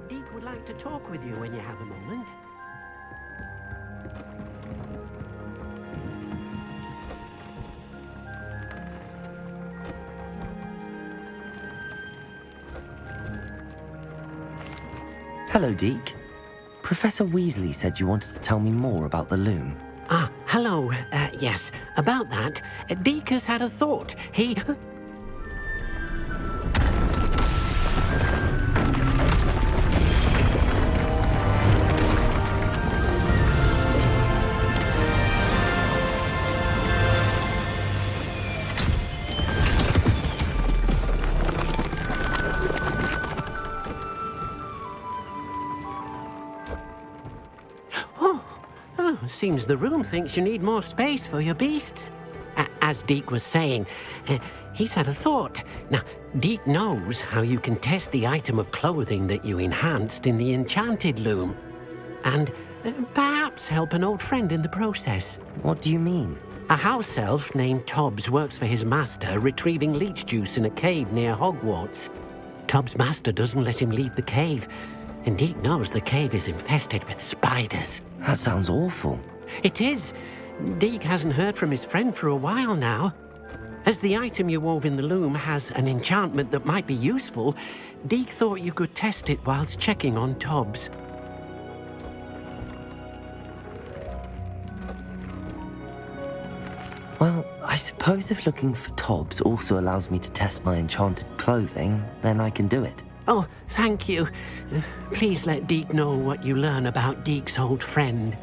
Deke would like to talk with you when you have a moment. Hello, Deke. Professor Weasley said you wanted to tell me more about the loom. Ah, hello. Yes, about that. Deke has had a thought. He... Seems the room thinks you need more space for your beasts. As Deke was saying, he's had a thought. Now, Deke knows how you can test the item of clothing that you enhanced in the enchanted loom. And perhaps help an old friend in the process. What do you mean? A house elf named Tobbs works for his master, retrieving leech juice in a cave near Hogwarts. Tobbs' master doesn't let him leave the cave, and Deke knows the cave is infested with spiders. That sounds awful. It is. Deke hasn't heard from his friend for a while now. As the item you wove in the loom has an enchantment that might be useful, Deke thought you could test it whilst checking on Tobbs. Well, I suppose if looking for Tobbs also allows me to test my enchanted clothing, then I can do it. Oh, thank you. Please let Deke know what you learn about Deke's old friend.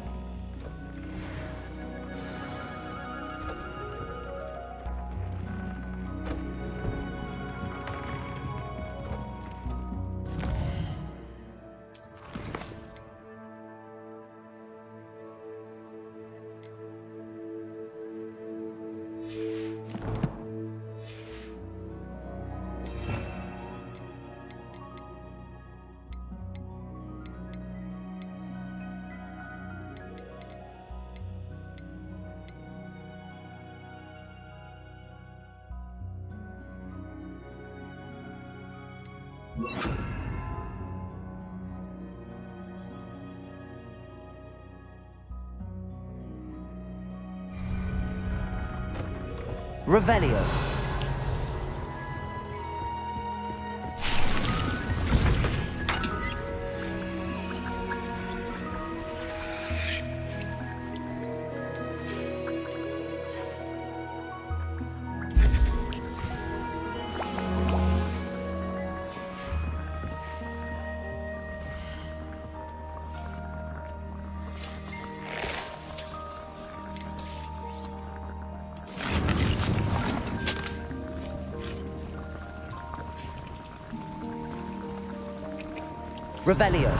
Revelio. Revelio.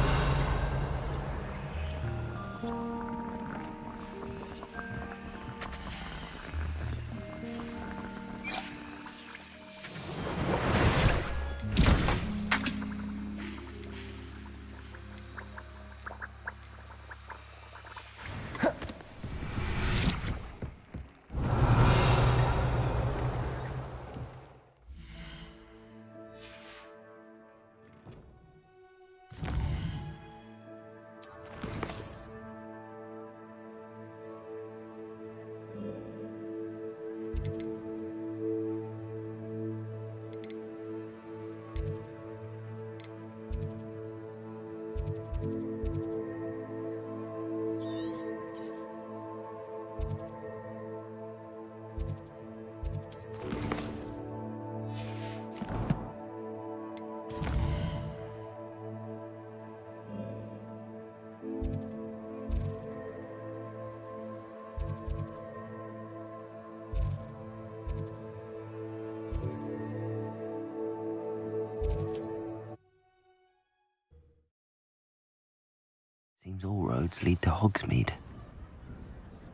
Seems all roads lead to Hogsmeade.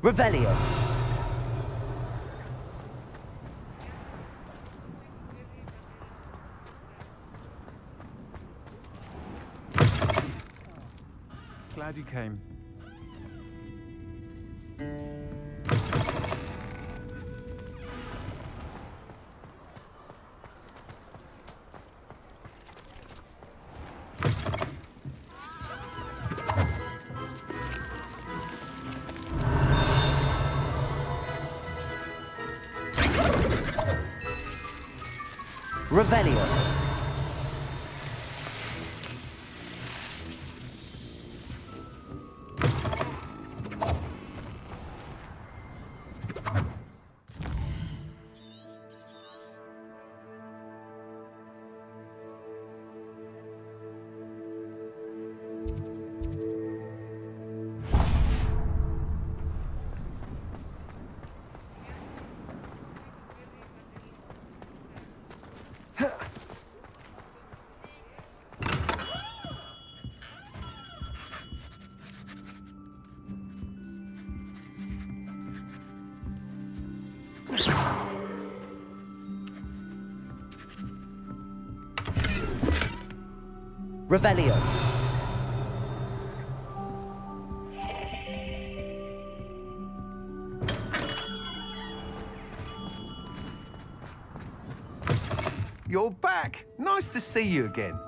Revelio! Glad you came. Revelio! Revelio! You're back! Nice to see you again.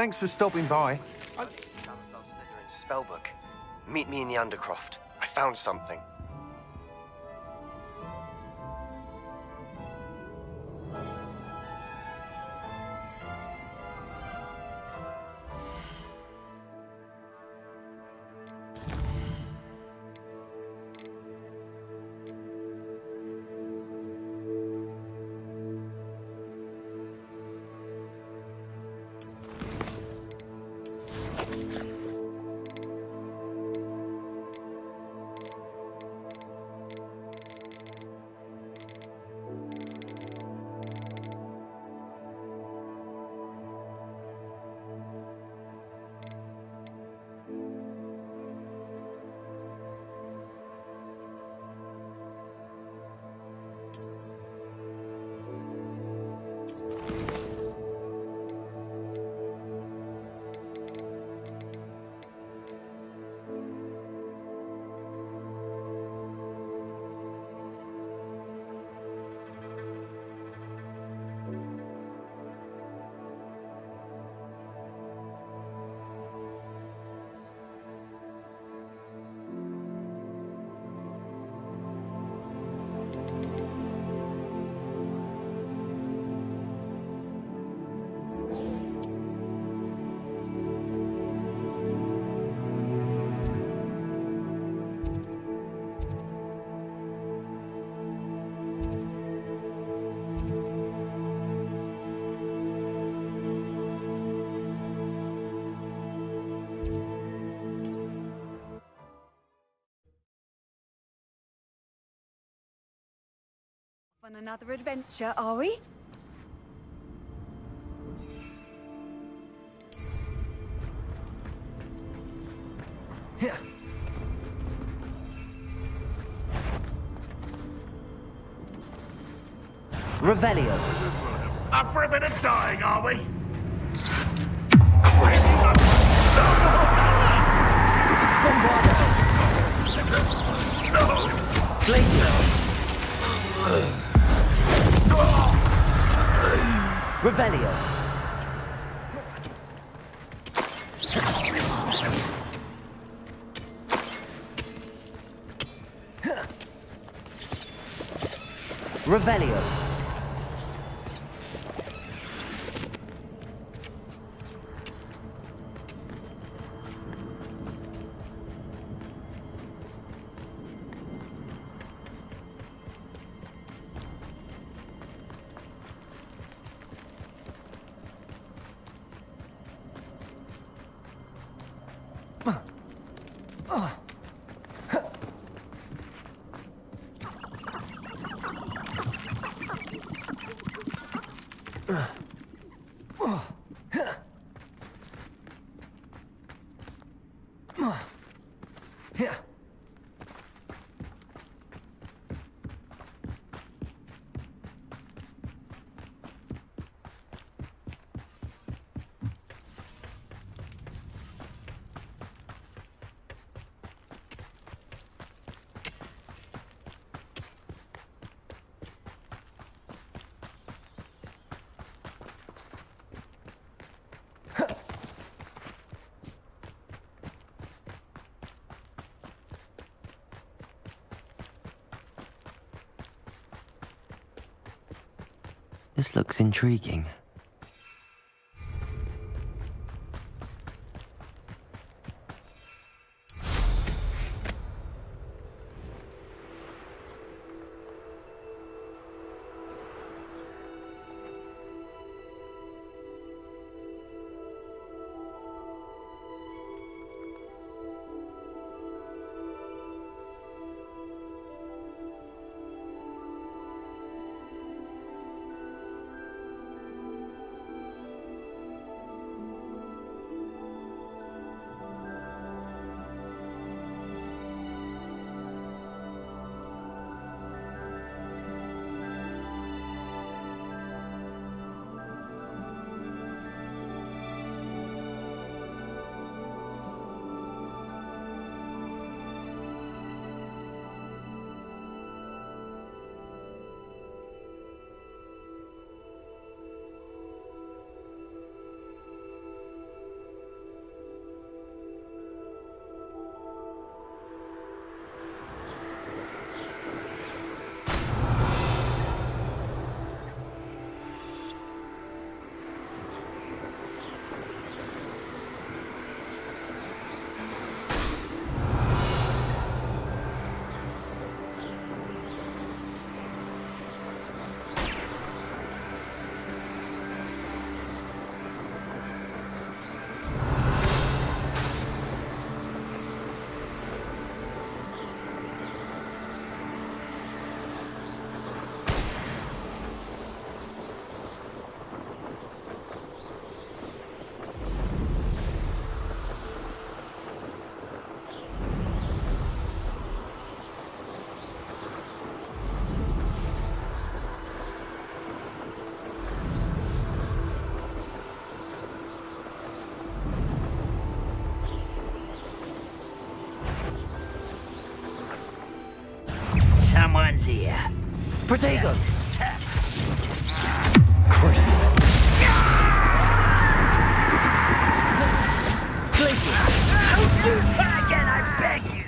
Thanks for stopping by. Salazar's spellbook. Meet me in the Undercroft. I found something. another adventure, are we? Revelio. Up for a bit of dying, are we? Glacius. Revelio. Revelio. This looks intriguing. Someone's here. Protego! Crucible. Glacius! Don't do that again, I beg you!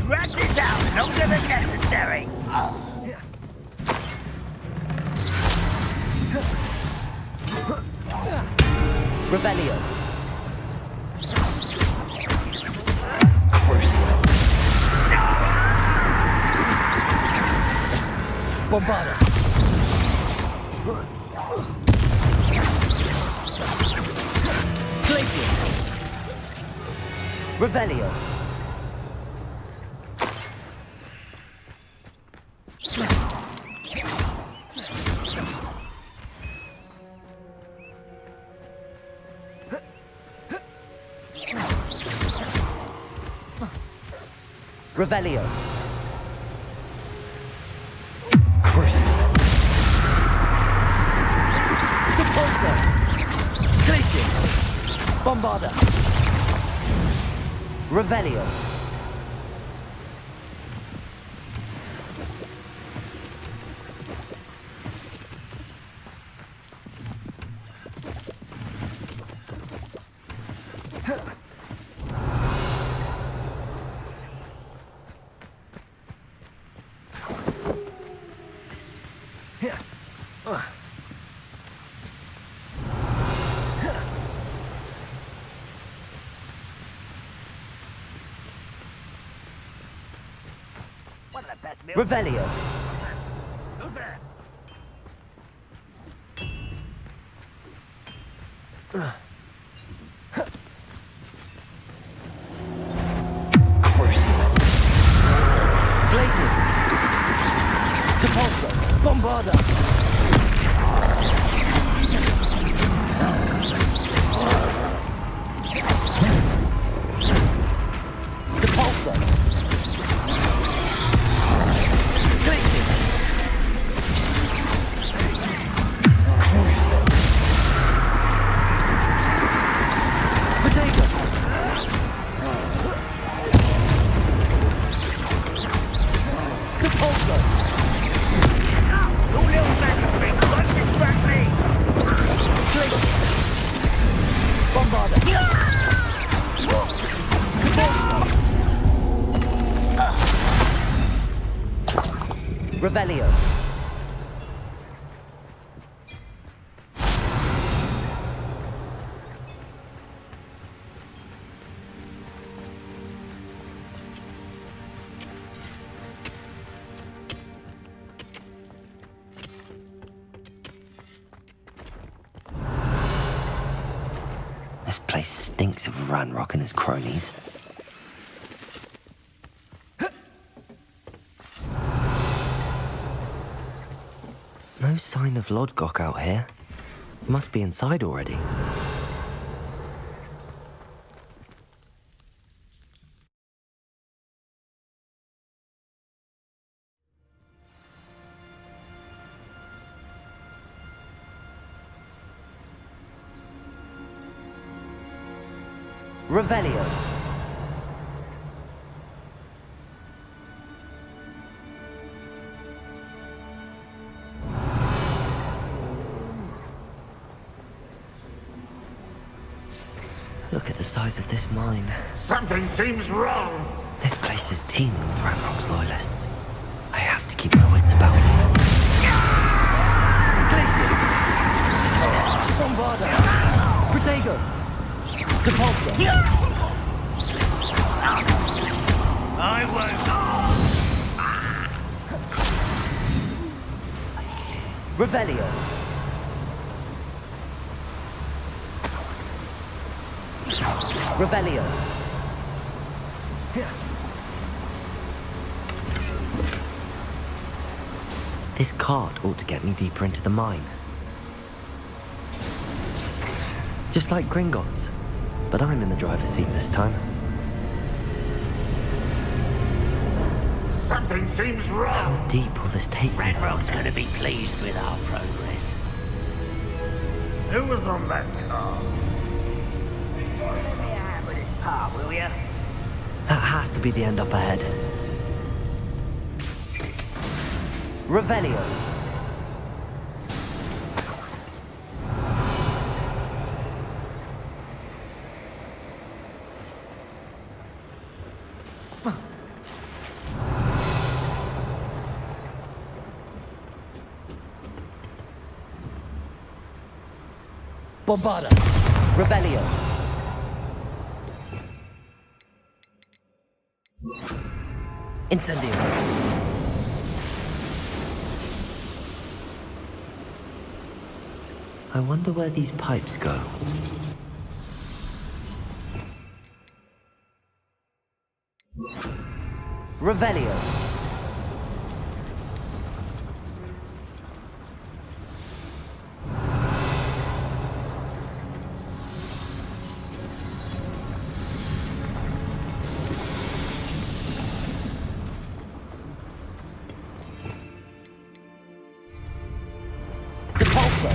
Rat this out longer than necessary. Revelio. Crucio. Bombarda. Glacier. Revelio. Revelio. Crucio. Depulso. Glacius. Bombarda. Revelio. Revelio. Crucio. Glacius. Depulso. Bombarda. Depulso. Glacius. Crucio. Potato. Depulso. Glacius. Bombarda. Revelio. This place stinks of Ranrock and his cronies. No sign of Lodgok out here. Must be inside already. Revelio. Look at the size of this mine. Something seems wrong. This place is teeming with Ranrock's loyalists. I have to keep my wits about me. Glacius! Bombarda! Protego! Depulso! I won't. Revelio! Revelio! This cart ought to get me deeper into the mine. Just like Gringotts, but I'm in the driver's seat this time. Something seems How wrong. deep will this take me? Ranrock's gonna be pleased with our progress. Who was on that car? Join me a hand with this part, will ya? That has to be the end up ahead. Revelio. Bombarda. Revelio. Incendio. I wonder where these pipes go. Revelio. Depulso.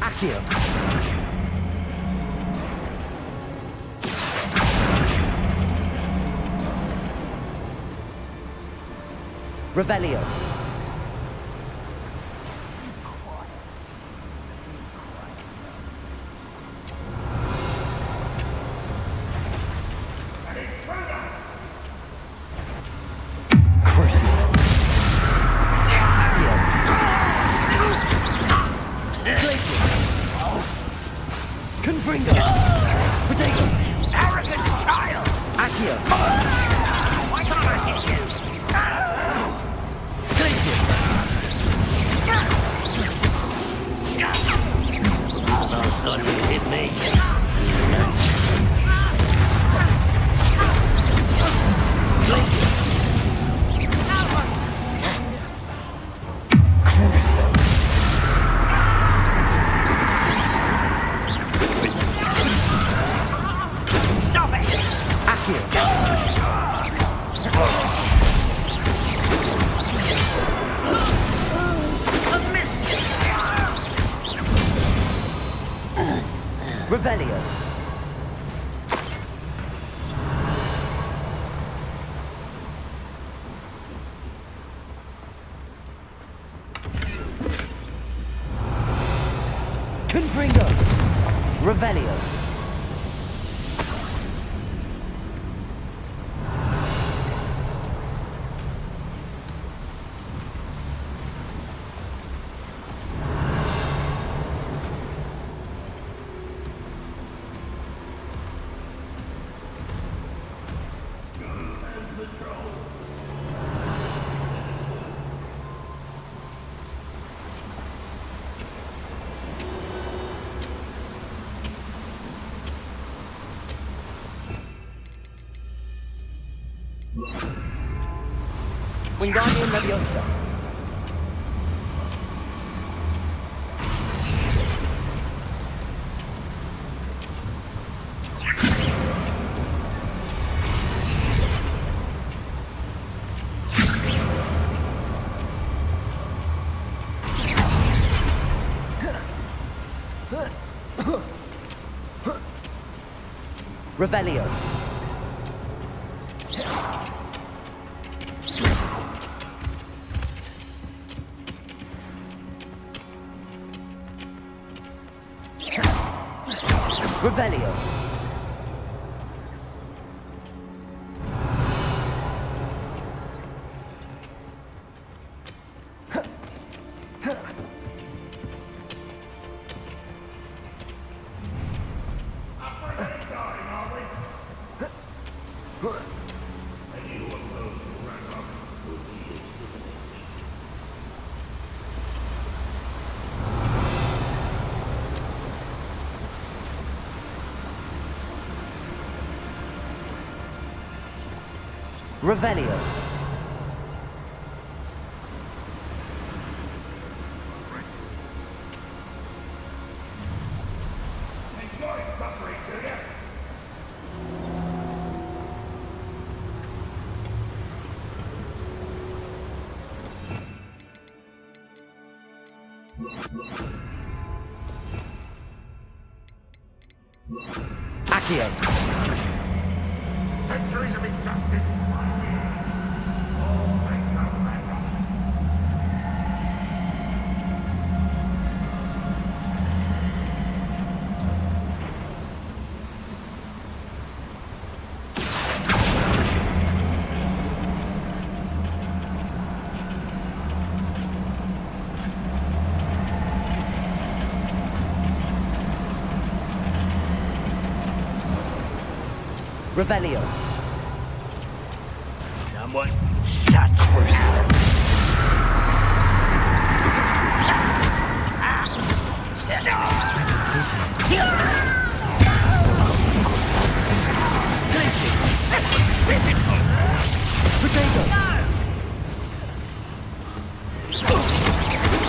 Accio. Revelio. Crucio. Accio. Glacier. Confringo. Potato. Arrogant child! Accio. Why can't I hit you? Glacier. Oh, God, you hit me. Stop it! Accio. A miss! Revelio. Confringo. Revelio. Wingardium Leviosa. Revelio. Revelio. Revelio. Enjoy suffering, do you? Accio. Centuries of injustice. All thanks to Ragnarok. Revelio. Someone shut Crucible.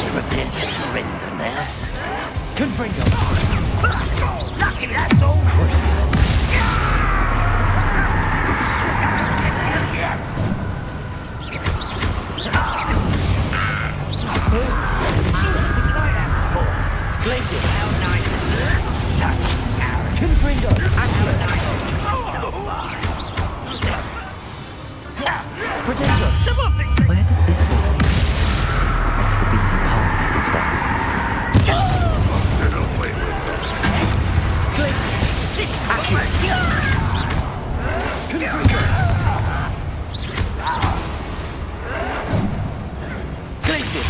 Prepare to surrender now. Confringo. Lucky that's all. Crucible. Glacius. How nice. Shut Confringo. Accio. Protego. Where does this lead me? That's the beaten path, I suspect. Glacius. Accio. Confringo. Glacius.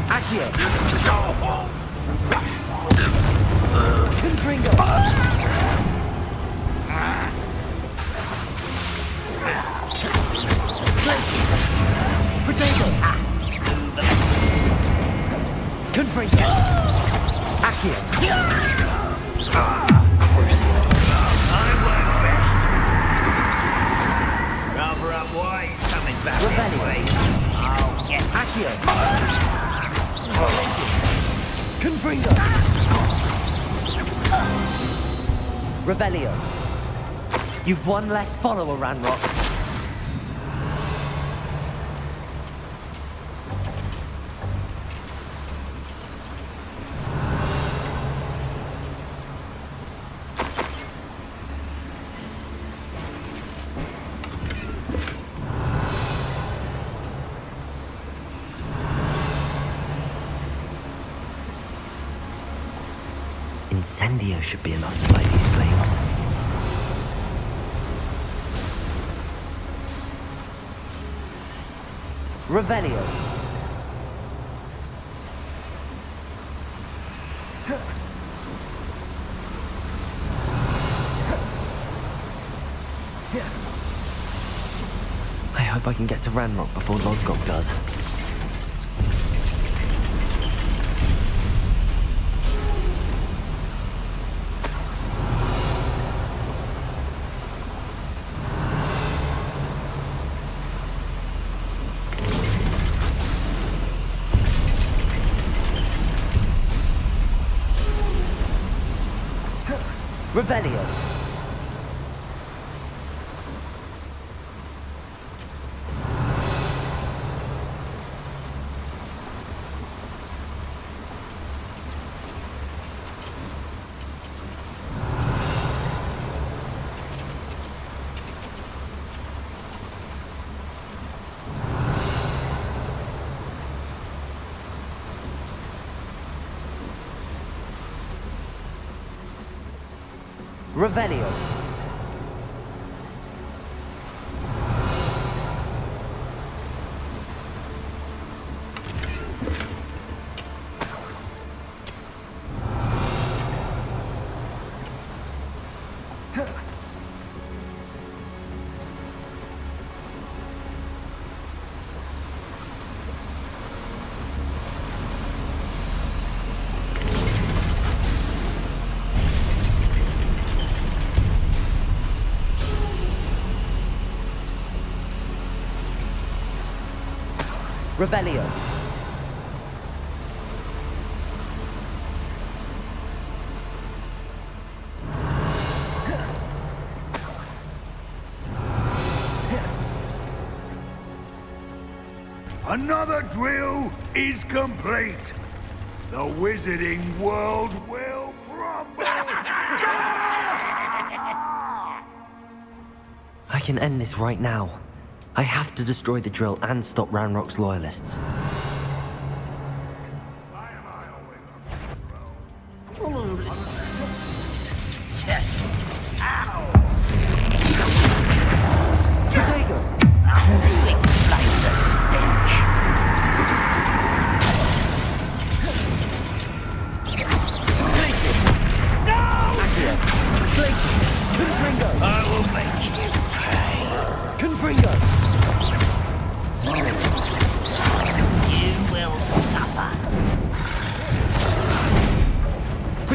Accio. Confringo. Protego. Confringo. Accio. I work best. Rather up wise coming back this way. I'll get Accio. Confringo. Revelio. You've one less follower, Ranrock. Incendio should be enough to light these flames. Revelio. I hope I can get to Ranrock before Lodgok does. Revelio. Revelio. Revelio. Another drill is complete. The wizarding world will crumble. I can end this right now. I have to destroy the drill and stop Ranrock's loyalists. Potato!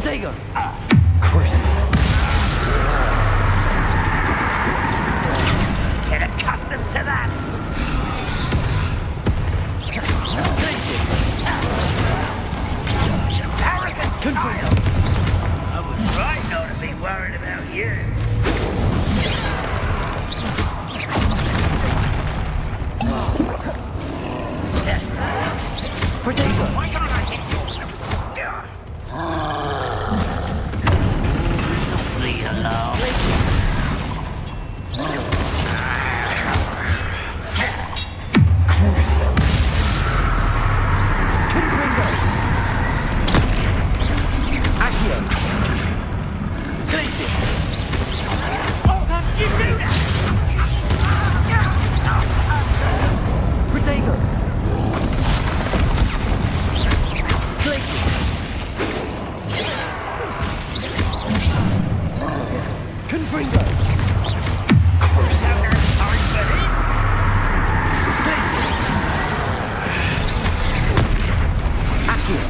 Protego! Crucible. Get accustomed to that! Glacius! Arrogant Confringo! I was right not to be worried about you. Protego! Why can't I hit you? Softly allow. Crucio! Confringo! Accio! Glacius! Oh, how did you do that? Protego! Glacius! Confringo! Crucio! Time for this? Glacius! Accio!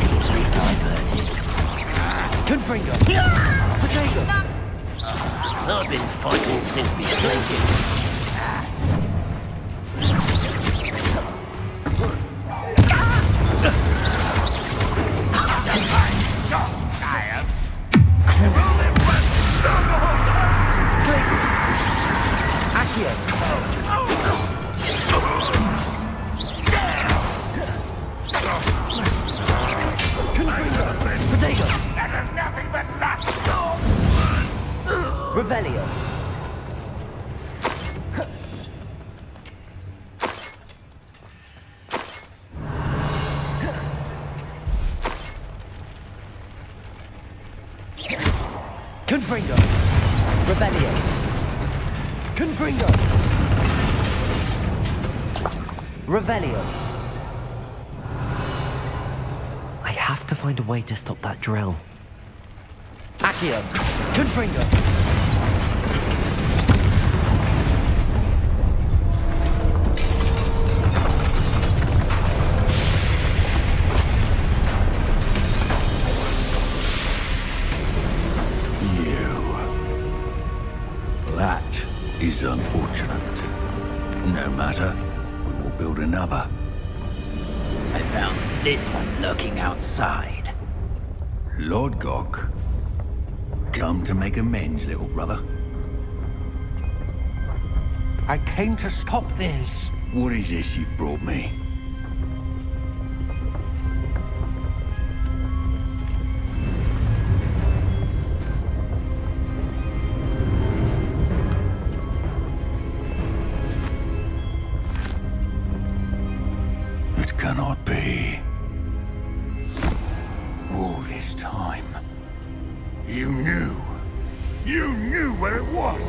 Easily diverted. Confringo! Protego! I've been fighting since we played it. Glacius! Accio! Confringo! Protego! That is nothing but luck! Revelio! Confringo! Revelio! Confringo! Revelio! I have to find a way to stop that drill. Accio! Confringo! That is unfortunate. No matter, we will build another. I found this one lurking outside. Lord Gok, come to make amends, little brother. I came to stop this. What is this you've brought me? It cannot be. All this time, You knew. You knew where it was.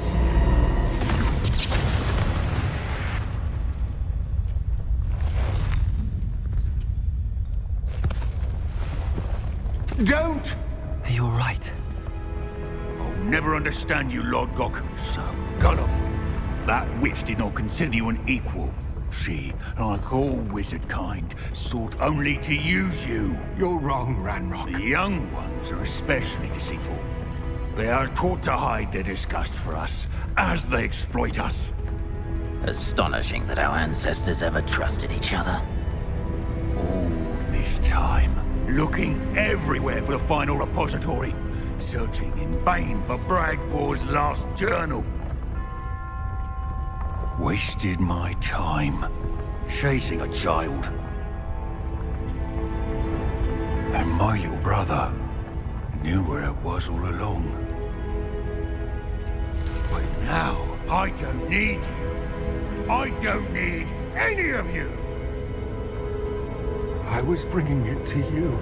Don't! You're right. I'll never understand you, Lord Gok. So gullible. That witch did not consider you an equal. She, like all wizard kind, sought only to use you. You're wrong, Ranrock. The young ones are especially deceitful. They are taught to hide their disgust for us, as they exploit us. Astonishing that our ancestors ever trusted each other. All this time, looking everywhere for the final repository, searching in vain for Bragbor's last journal. Wasted my time, chasing a child. And my little brother knew where it was all along. But now, I don't need you. I don't need any of you. I was bringing it to you.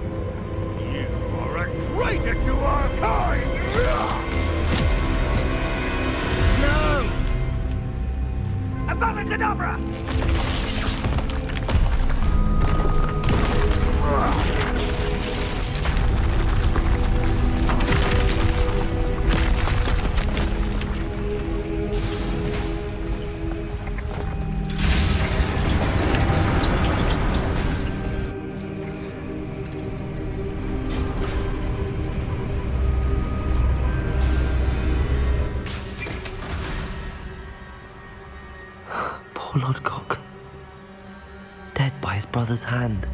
You are a traitor to our kind! No! Avada Kedavra! Poor Lodgok. Dead by his brother's hand.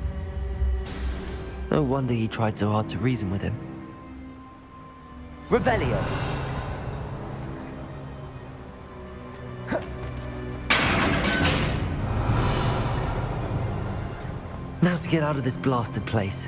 No wonder he tried so hard to reason with him. Revelio! Now to get out of this blasted place.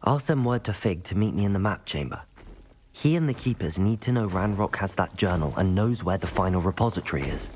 I'll send word to Fig to meet me in the map chamber. He and the Keepers need to know Ranrock has that journal and knows where the final repository is.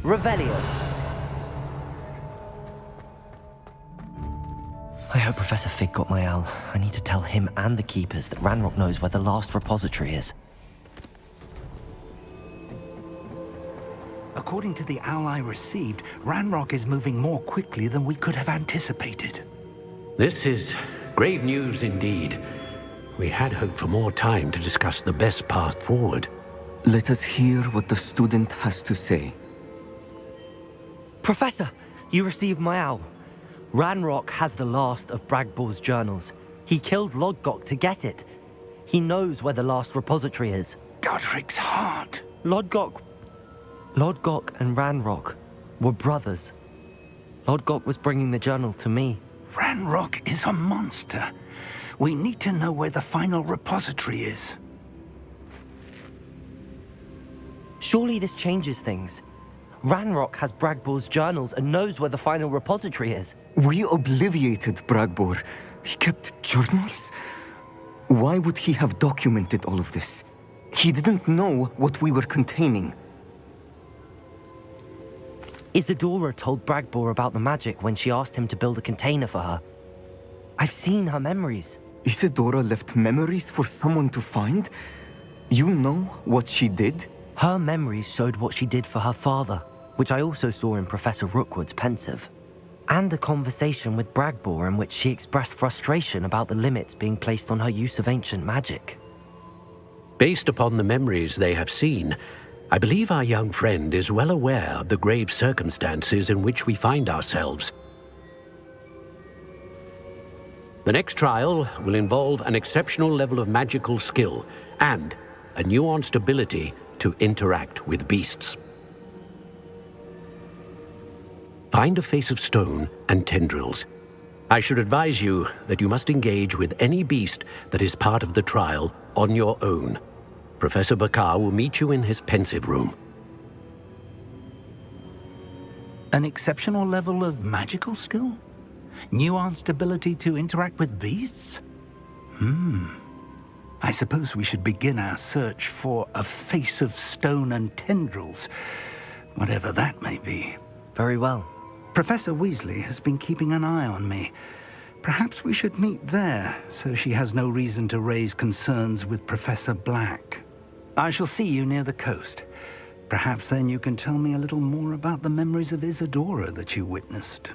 Revelio. I hope Professor Fig got my owl. I need to tell him and the Keepers that Ranrock knows where the last repository is. According to the owl I received, Ranrock is moving more quickly than we could have anticipated. This is grave news indeed. We had hoped for more time to discuss the best path forward. Let us hear what the student has to say. Professor, you received my owl. Ranrock has the last of Bragbor's journals. He killed Lodgok to get it. He knows where the last repository is. Godric's heart. Lodgok and Ranrock were brothers. Lodgok was bringing the journal to me. Ranrock is a monster. We need to know where the final repository is. Surely this changes things. Ranrock has Bragbor's journals and knows where the final repository is. We obliviated Bragbor. He kept journals? Why would he have documented all of this? He didn't know what we were containing. Isadora told Bragbor about the magic when she asked him to build a container for her. I've seen her memories. Isadora left memories for someone to find? You know what she did? Her memories showed what she did for her father, which I also saw in Professor Rookwood's pensive. And a conversation with Bragbor in which she expressed frustration about the limits being placed on her use of ancient magic. Based upon the memories they have seen, I believe our young friend is well aware of the grave circumstances in which we find ourselves. The next trial will involve an exceptional level of magical skill and a nuanced ability to interact with beasts. Find a face of stone and tendrils. I should advise you that you must engage with any beast that is part of the trial on your own. Professor Bakar will meet you in his pensive room. An exceptional level of magical skill? Nuanced ability to interact with beasts? I suppose we should begin our search for a face of stone and tendrils, whatever that may be. Very well. Professor Weasley has been keeping an eye on me. Perhaps we should meet there, so she has no reason to raise concerns with Professor Black. I shall see you near the coast. Perhaps then you can tell me a little more about the memories of Isadora that you witnessed.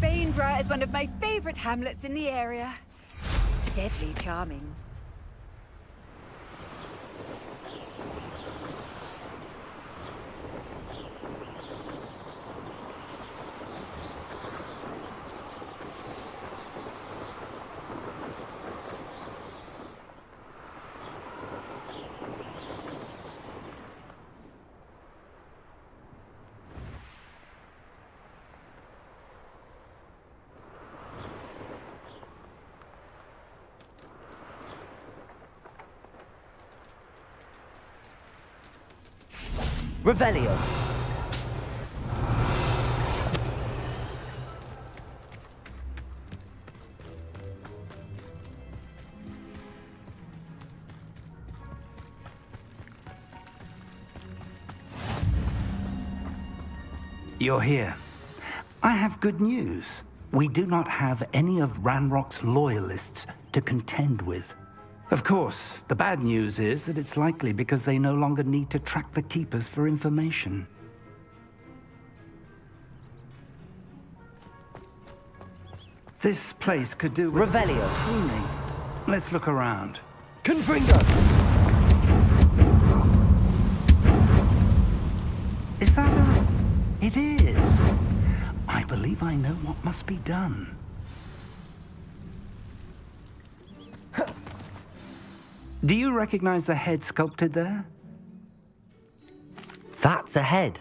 Bainborough is one of my favorite hamlets in the area. Deadly charming. Revelio. You're here. I have good news. We do not have any of Ranrock's loyalists to contend with. Of course, the bad news is that it's likely because they no longer need to track the Keepers for information. This place could do with Revelio. pruning. Let's look around. Confringo. Is that a... It is. I believe I know what must be done. Do you recognize the head sculpted there? That's a head.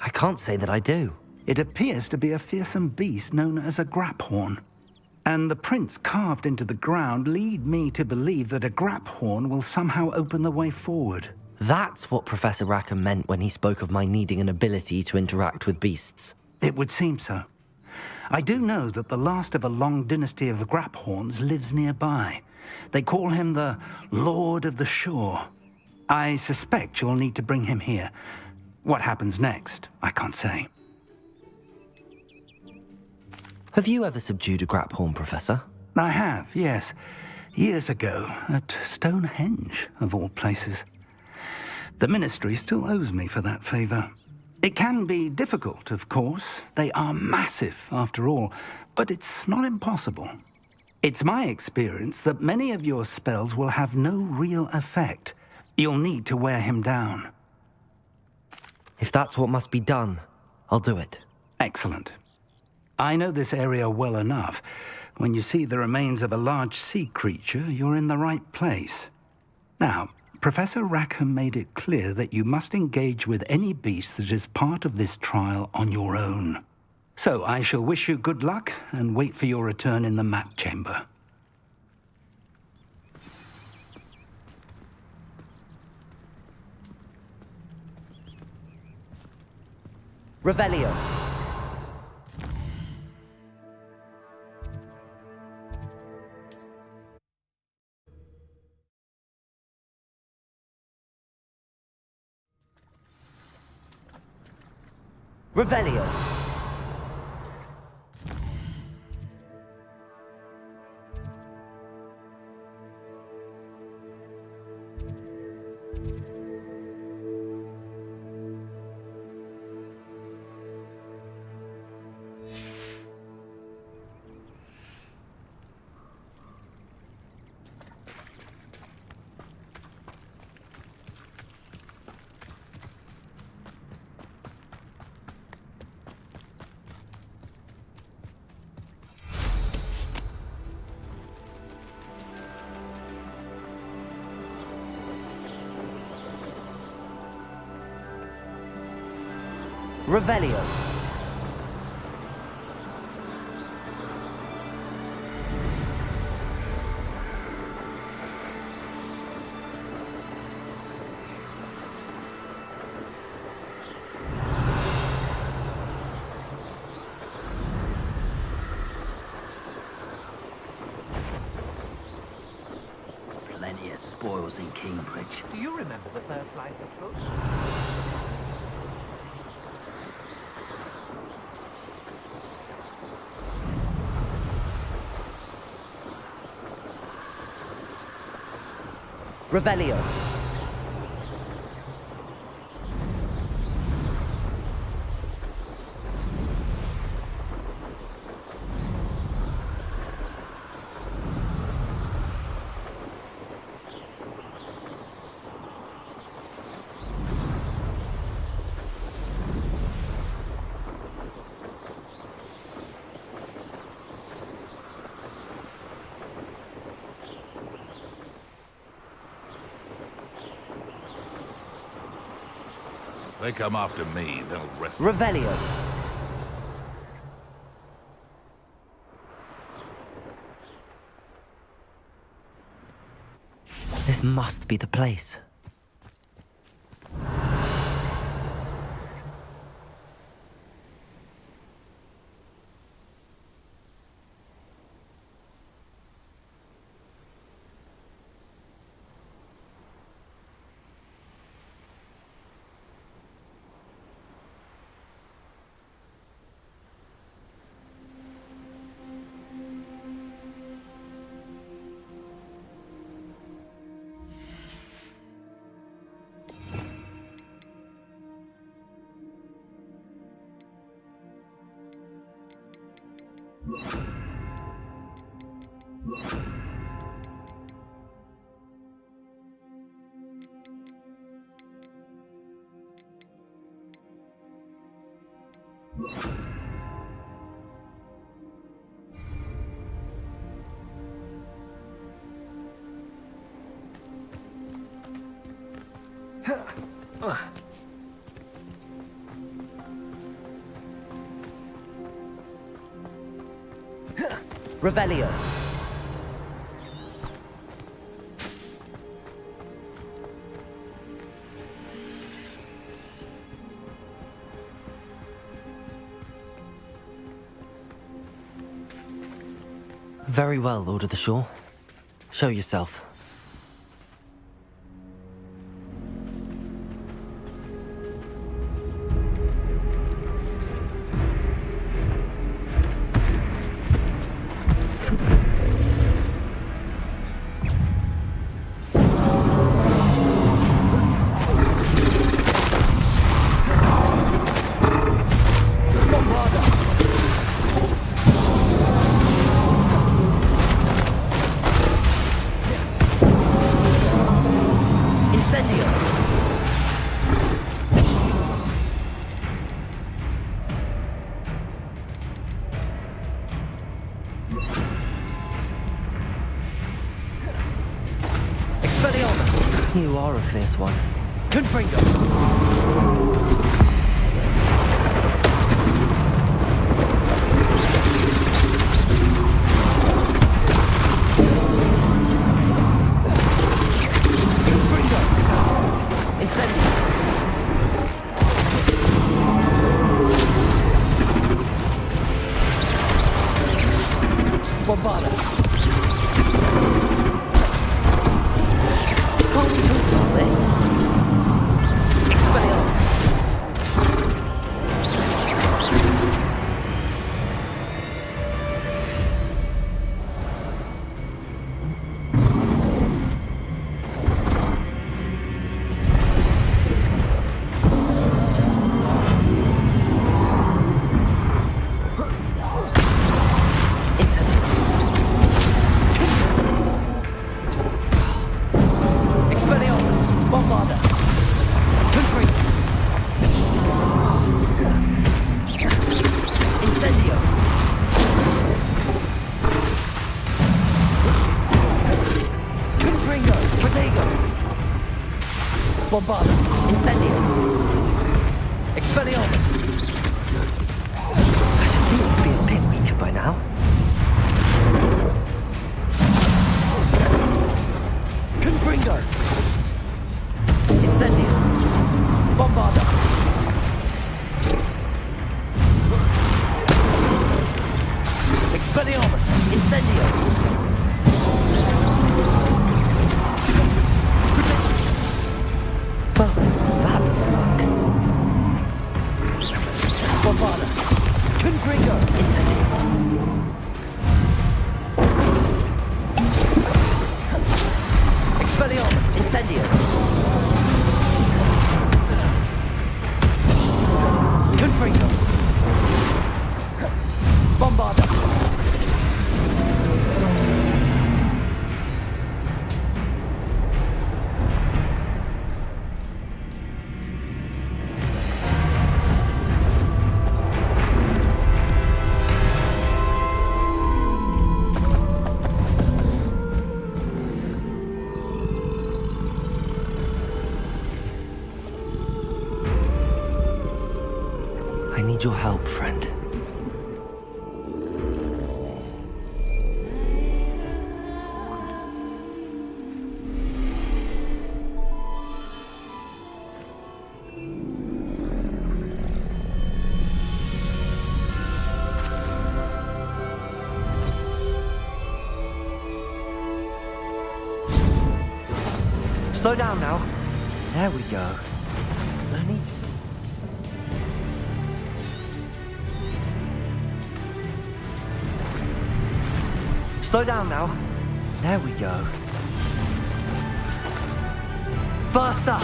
I can't say that I do. It appears to be a fearsome beast known as a graphorn. And the prints carved into the ground lead me to believe that a grap horn will somehow open the way forward. That's what Professor Rackham meant when he spoke of my needing an ability to interact with beasts. It would seem so. I do know that the last of a long dynasty of grap horns lives nearby. They call him the Lord of the Shore. I suspect you'll need to bring him here. What happens next, I can't say. Have you ever subdued a grap horn, Professor? I have, yes. Years ago, at Stonehenge, of all places. The Ministry still owes me for that favor. It can be difficult, of course. They are massive, after all, but it's not impossible. It's my experience that many of your spells will have no real effect. You'll need to wear him down. If that's what must be done, I'll do it. Excellent. I know this area well enough. When you see the remains of a large sea creature, you're in the right place. Now, Professor Rackham made it clear that you must engage with any beast that is part of this trial on your own. So I shall wish you good luck and wait for your return in the map chamber. Revelio. Revelio. Revelio. Plenty of spoils in Cambridge. Do you remember the first flight of troops? Revelio. They come after me, they'll rest. Revelio. This must be the place. Revelio. Very well, Lord of the Shore. Show yourself. You are a fierce one. Confringo! Bombarda. Incendio. Expelliarmus. I should think you'd be a bit weaker by now. Confringo. Incendio. Bombarda. Expelliarmus. Incendio. Well, that doesn't work. Bombarda. Confringo. Incendio. Expelliarmus. Incendio. Confringo. Bombarda. I need your help, friend. Slow down now. There we go. I need... Slow down now. There we go. Faster!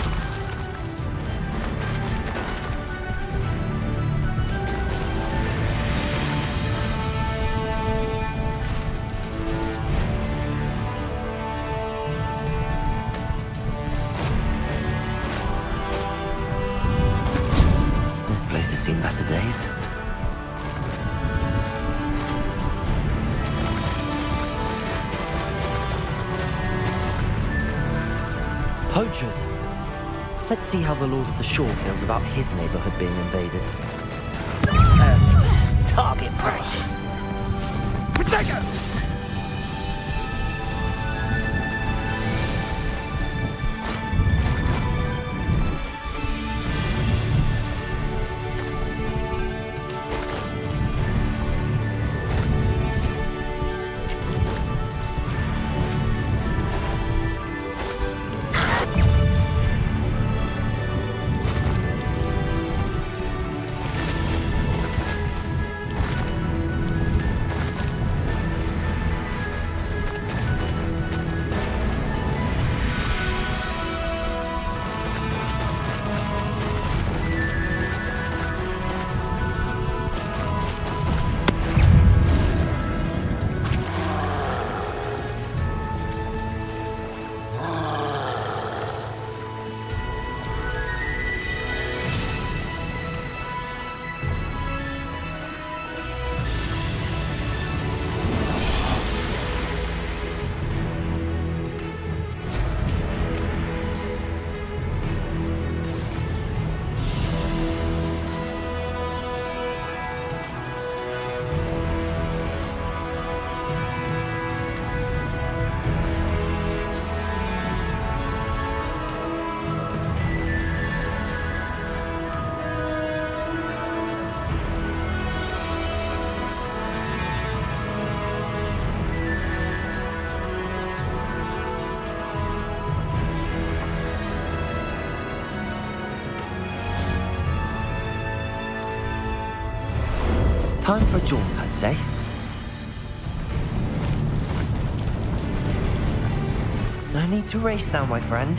This place has seen better days. Poachers. Let's see how the Lord of the Shore feels about his neighborhood being invaded. Perfect. Target practice. Take her! Time for a jaunt, I'd say. No need to race now, my friend.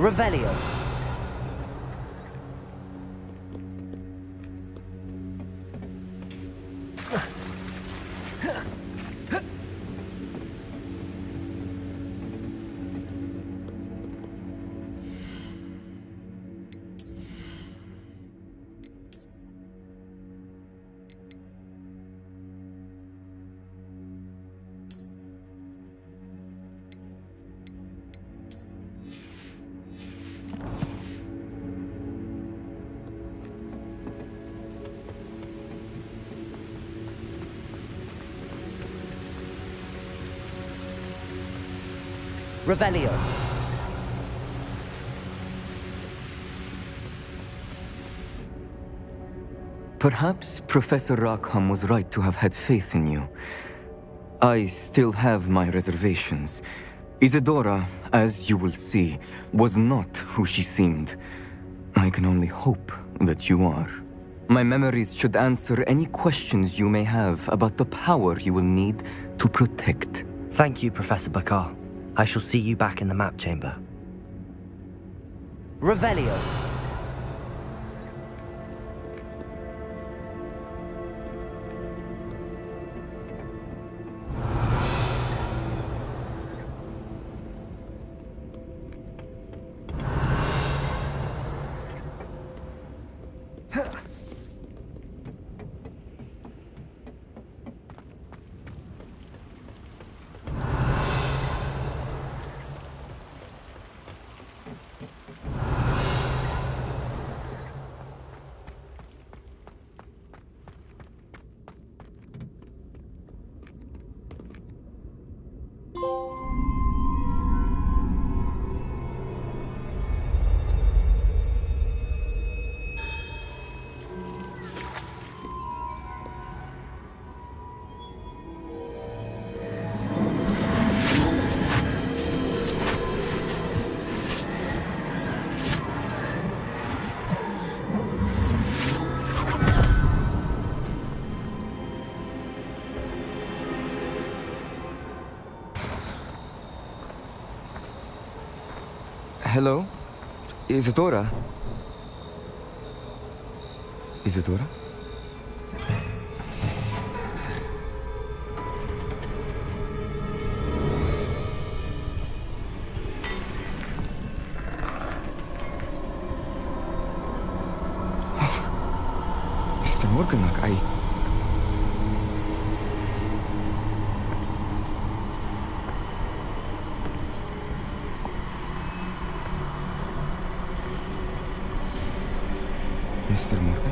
Revelio. Revelio. Perhaps Professor Rackham was right to have had faith in you. I still have my reservations. Isadora, as you will see, was not who she seemed. I can only hope that you are. My memories should answer any questions you may have about the power you will need to protect. Thank you, Professor Bakar. I shall see you back in the map chamber. Revelio. Hello? Isadora? Isadora? Mr. Morganach, Mr. Morgan?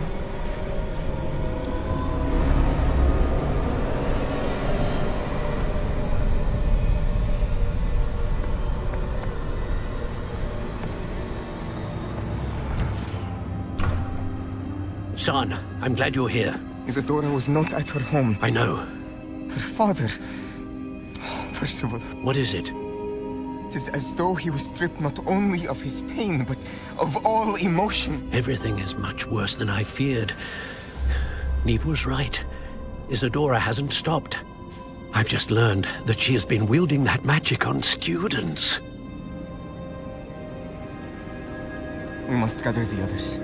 Son, I'm glad you're here. Isadora was not at her home. I know. Her father... Percival. What is it? It is as though he was stripped not only of his pain, but of all emotion. Everything is much worse than I feared. Neve was right. Isadora hasn't stopped. I've just learned that she has been wielding that magic on students. We must gather the others.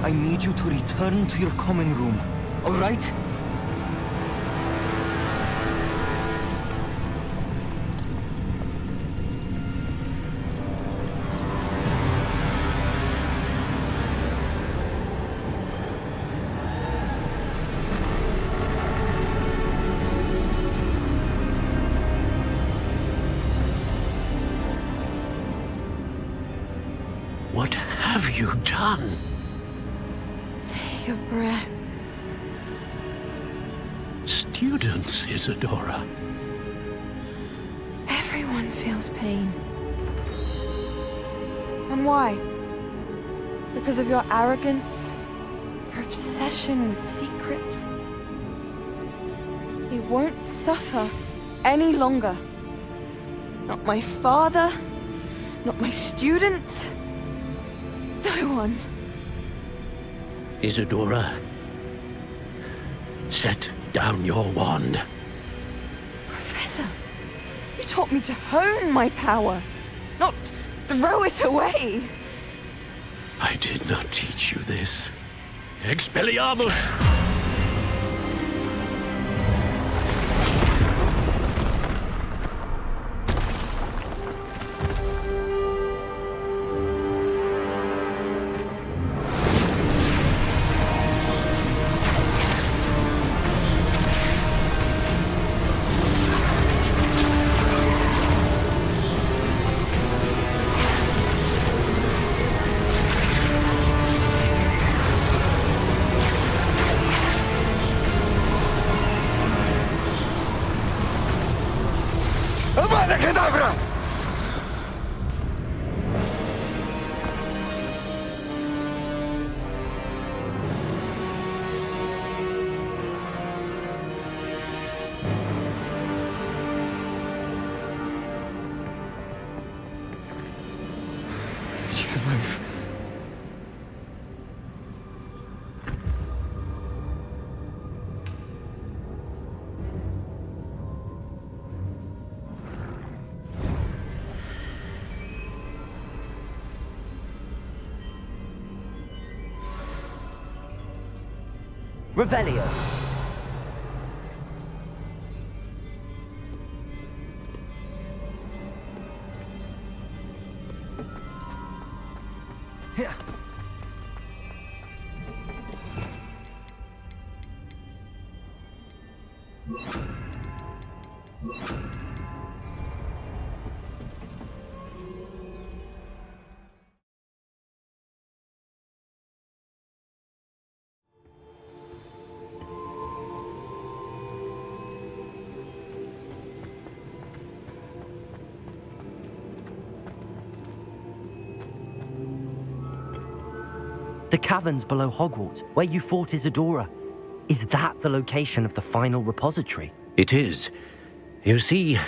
I need you to return to your common room, all right? What have you done? Take a breath. Students, Isadora. Everyone feels pain. And why? Because of your arrogance? Your obsession with secrets? He won't suffer any longer. Not my father, not my students. No one. Isadora, set down your wand. Professor, you taught me to hone my power, not throw it away. I did not teach you this. Expelliarmus! She's alive. Revelio. The caverns below Hogwarts, where you fought Isadora. Is that the location of the final repository? It is. You see,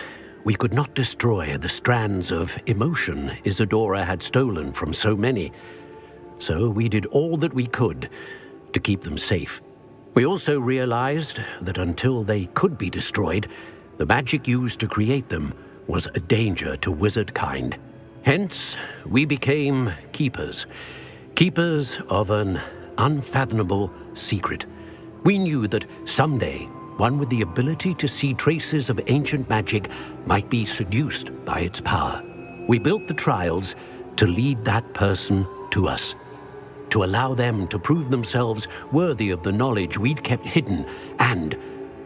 we could not destroy the strands of emotion Isadora had stolen from so many. So we did all that we could to keep them safe. We also realized that until they could be destroyed, the magic used to create them was a danger to wizard kind. Hence, we became keepers. Keepers of an unfathomable secret. We knew that someday, one with the ability to see traces of ancient magic might be seduced by its power. We built the trials to lead that person to us, to allow them to prove themselves worthy of the knowledge we'd kept hidden and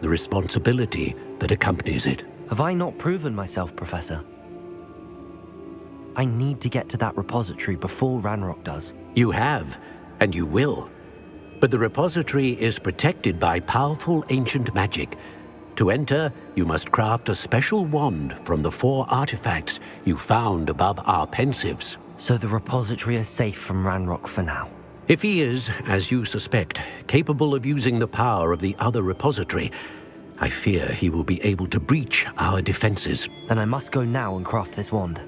the responsibility that accompanies it. Have I not proven myself, Professor? I need to get to that repository before Ranrock does. You have, and you will. But the repository is protected by powerful ancient magic. To enter, you must craft a special wand from the 4 artifacts you found above our pensives. So the repository is safe from Ranrock for now? If he is, as you suspect, capable of using the power of the other repository, I fear he will be able to breach our defenses. Then I must go now and craft this wand.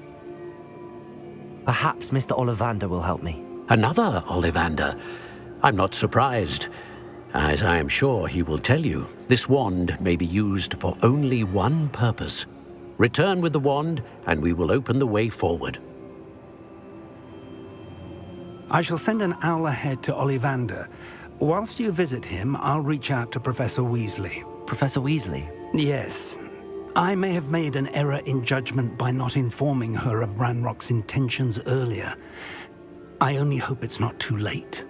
Perhaps Mr. Ollivander will help me. Another Ollivander? I'm not surprised. As I am sure he will tell you, this wand may be used for only one purpose. Return with the wand, and we will open the way forward. I shall send an owl ahead to Ollivander. Whilst you visit him, I'll reach out to Professor Weasley. Professor Weasley? Yes. I may have made an error in judgment by not informing her of Ranrock's intentions earlier. I only hope it's not too late.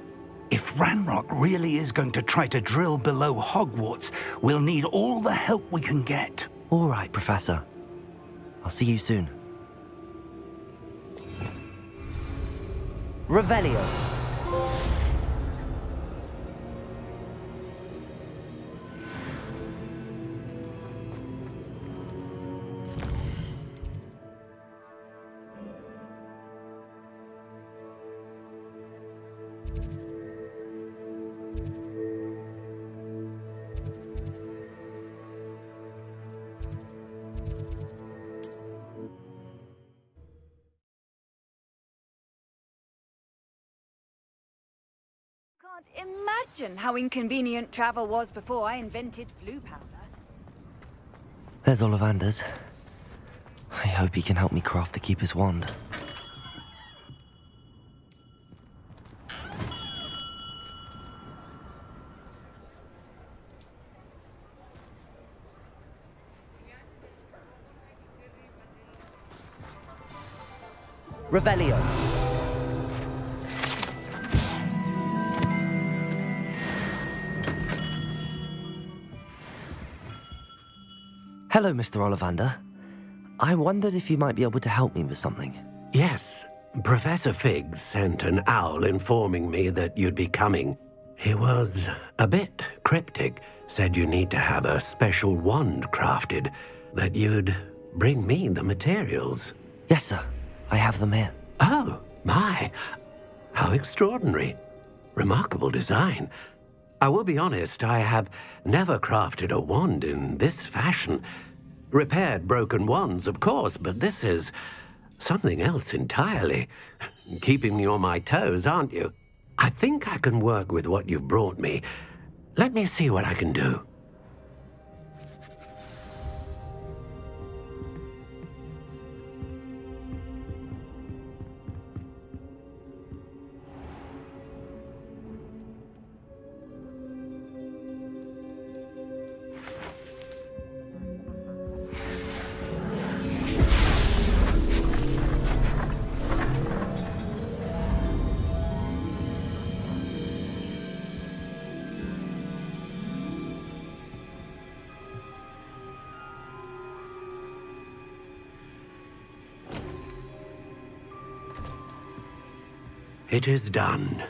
If Ranrock really is going to try to drill below Hogwarts, we'll need all the help we can get. All right, Professor. I'll see you soon. Revelio. Can't imagine how inconvenient travel was before I invented flu powder. There's Ollivander's. I hope he can help me craft the Keeper's wand. Revelio. Hello, Mr. Ollivander. I wondered if you might be able to help me with something. Yes, Professor Fig sent an owl informing me that you'd be coming. He was a bit cryptic, said you need to have a special wand crafted, that you'd bring me the materials. Yes, sir. I have them here. Oh, my. How extraordinary. Remarkable design. I will be honest, I have never crafted a wand in this fashion. Repaired broken wands, of course, but this is something else entirely. Keeping me on my toes, aren't you? I think I can work with what you've brought me. Let me see what I can do. It is done.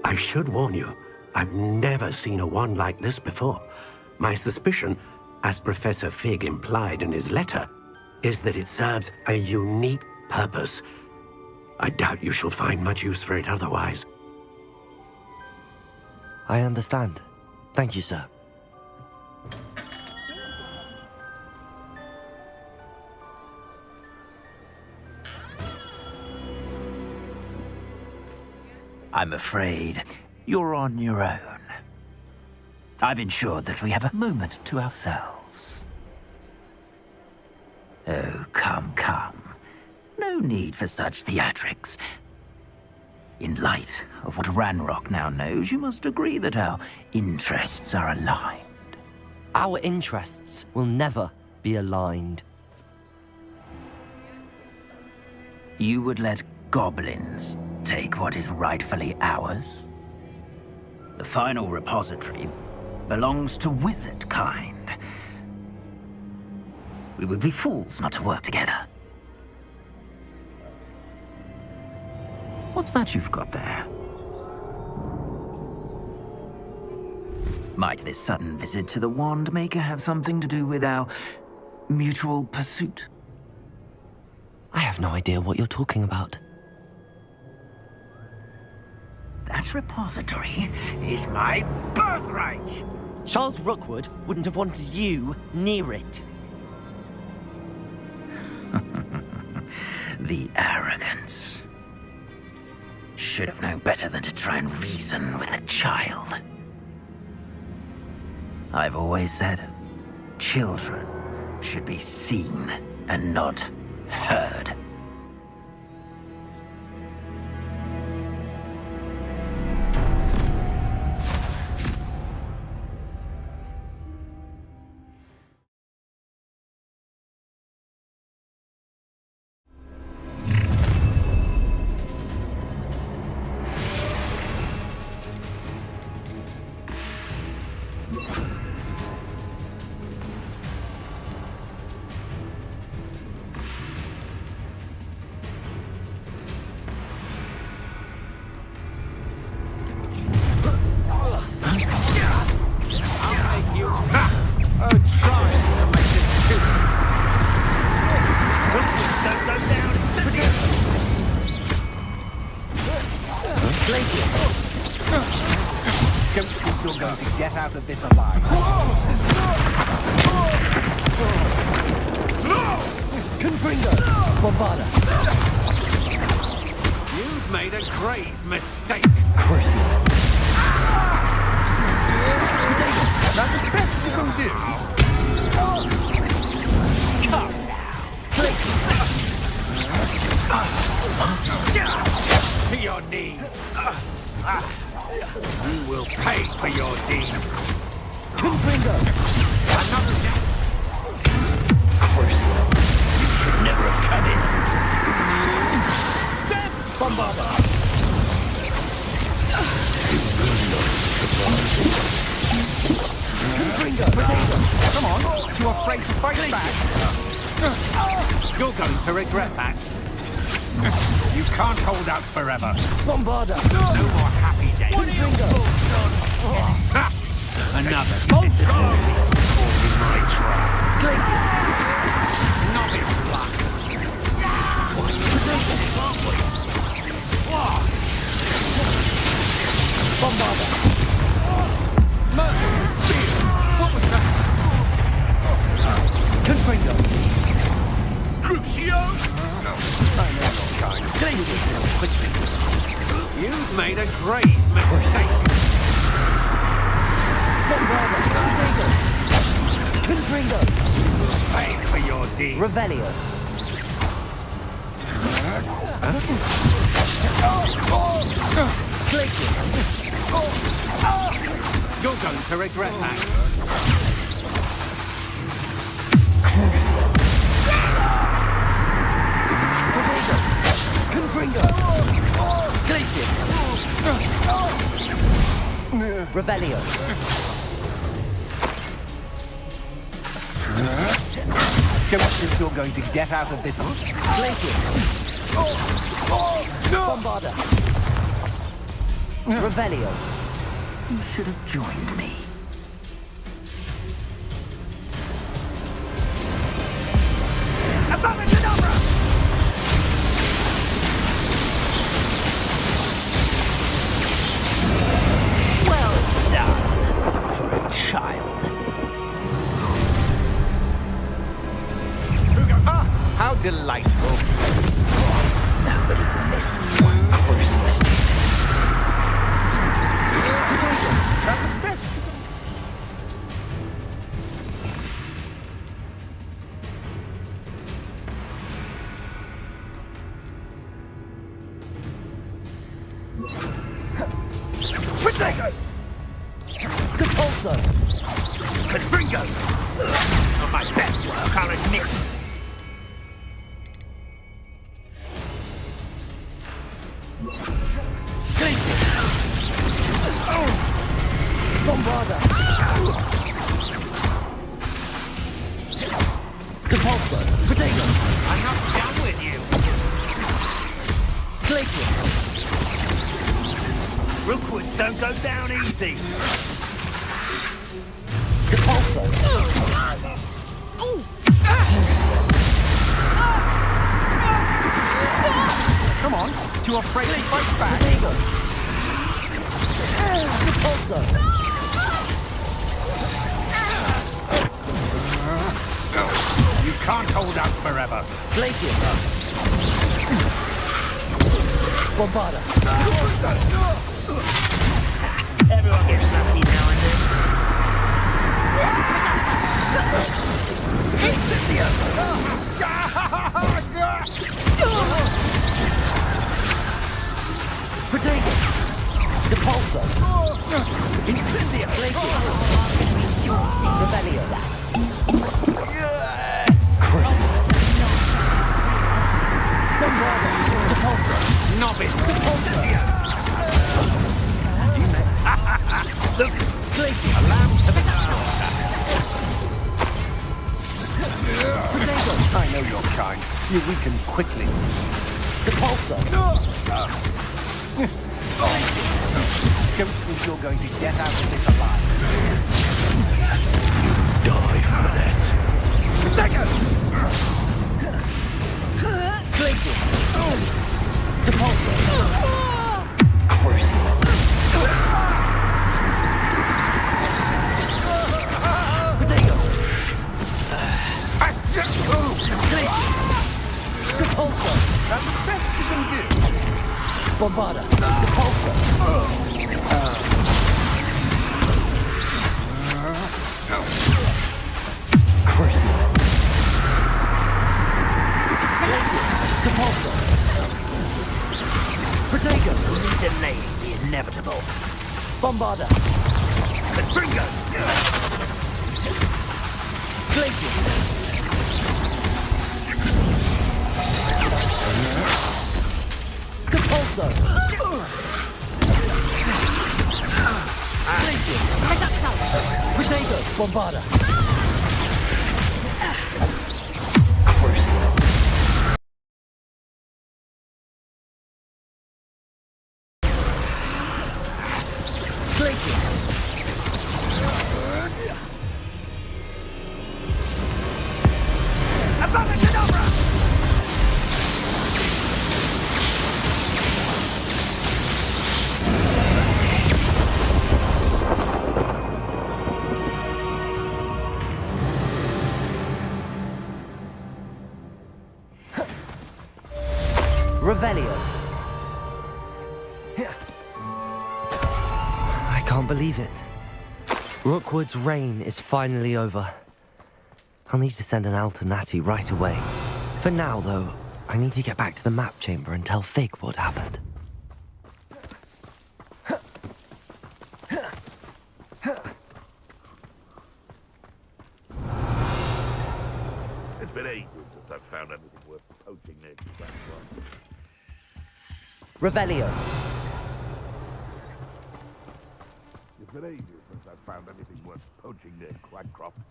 I should warn you, I've never seen a wand like this before. My suspicion, as Professor Fig implied in his letter, is that it serves a unique purpose. I doubt you shall find much use for it otherwise. I understand. Thank you, sir. I'm afraid you're on your own. I've ensured that we have a moment to ourselves. Oh, come. No need for such theatrics. In light of what Ranrock now knows, you must agree that our interests are aligned. Our interests will never be aligned. You would let goblins take what is rightfully ours? The final repository belongs to wizard kind. We would be fools not to work together. What's that you've got there? Might this sudden visit to the Wand Maker have something to do with our mutual pursuit? I have no idea what you're talking about. That repository is my birthright! Charles Rookwood wouldn't have wanted you near it. The arrogance. Should have known better than to try and reason with a child. I've always said, children should be seen and not heard. Don't think you're going to get out of this alive. Confringo! Bombarda! You've made a grave mistake. Crucial. That's the best you can do. Come now. To your knees. You will pay for your deed. Confringo! Another death. Crucial. You should never have come in. Death! Bombarda! Confringo! Potato! Come on, you afraid to fight back? You're going to regret that. You can't hold out forever. Bombarda! No more happy days. Confringo! Another Monster! causing my trial. Glacius! Novice luck. Bombarda! What was that? Confringo! Crucio? No, I know your kind. Glacius! You've made a grave mistake. Bombarda! Potato! Confringo! Pay for your deed. Revelio! Glacius! You're going to regret that. Crucial! Potato! Confringo! Glacius! Revelio! Don't think you're going to get out of this. Glacius! Bombarda! Revelio! You should have joined me. delightful. Nobody will miss one crucifix. Repulsor! Confringo! Not my best work, I'll admit. Glacier! Bombarda! Repulsor! Potato! I'm not done with you! Glacier! Rookwoods don't go down easy! Repulsor! Come on, too afraid to fight back? Repulsor! You can't hold out forever. Glacier! Bombarda! Everyone gets lucky now and then. Incendio! Potato! Depulsor! Incendio! Glacier! Rebellion! Crucible! Bombarda! Depulsor! Novice! Depulsor! The Glacier! lamb to the Potato! I know your kind. You weaken quickly. Depulsor! Don't think you're going to get out of this alive. Die for that. Potato! Glacier! Depulsor! Crucible. Potato! Glacier! Depulsor! That's the best you can do. Bombarda! Depulsor! Crucible. Glacier! Depulsor! Potato! Delay the inevitable. Bombarda! Confringo! Glacier! Depulsor! Glacier! Potato! Bombarda! Crucible. Glacier! Abracadabra! Revelio. I can't believe it. Rookwood's reign is finally over. I'll need to send an alternati right away. For now, though, I need to get back to the map chamber and tell Fig what happened. It's been ages since I've found anything worth poaching near Quackcroft. Revelio. It's been ages since I've found anything worth poaching near Quackcroft.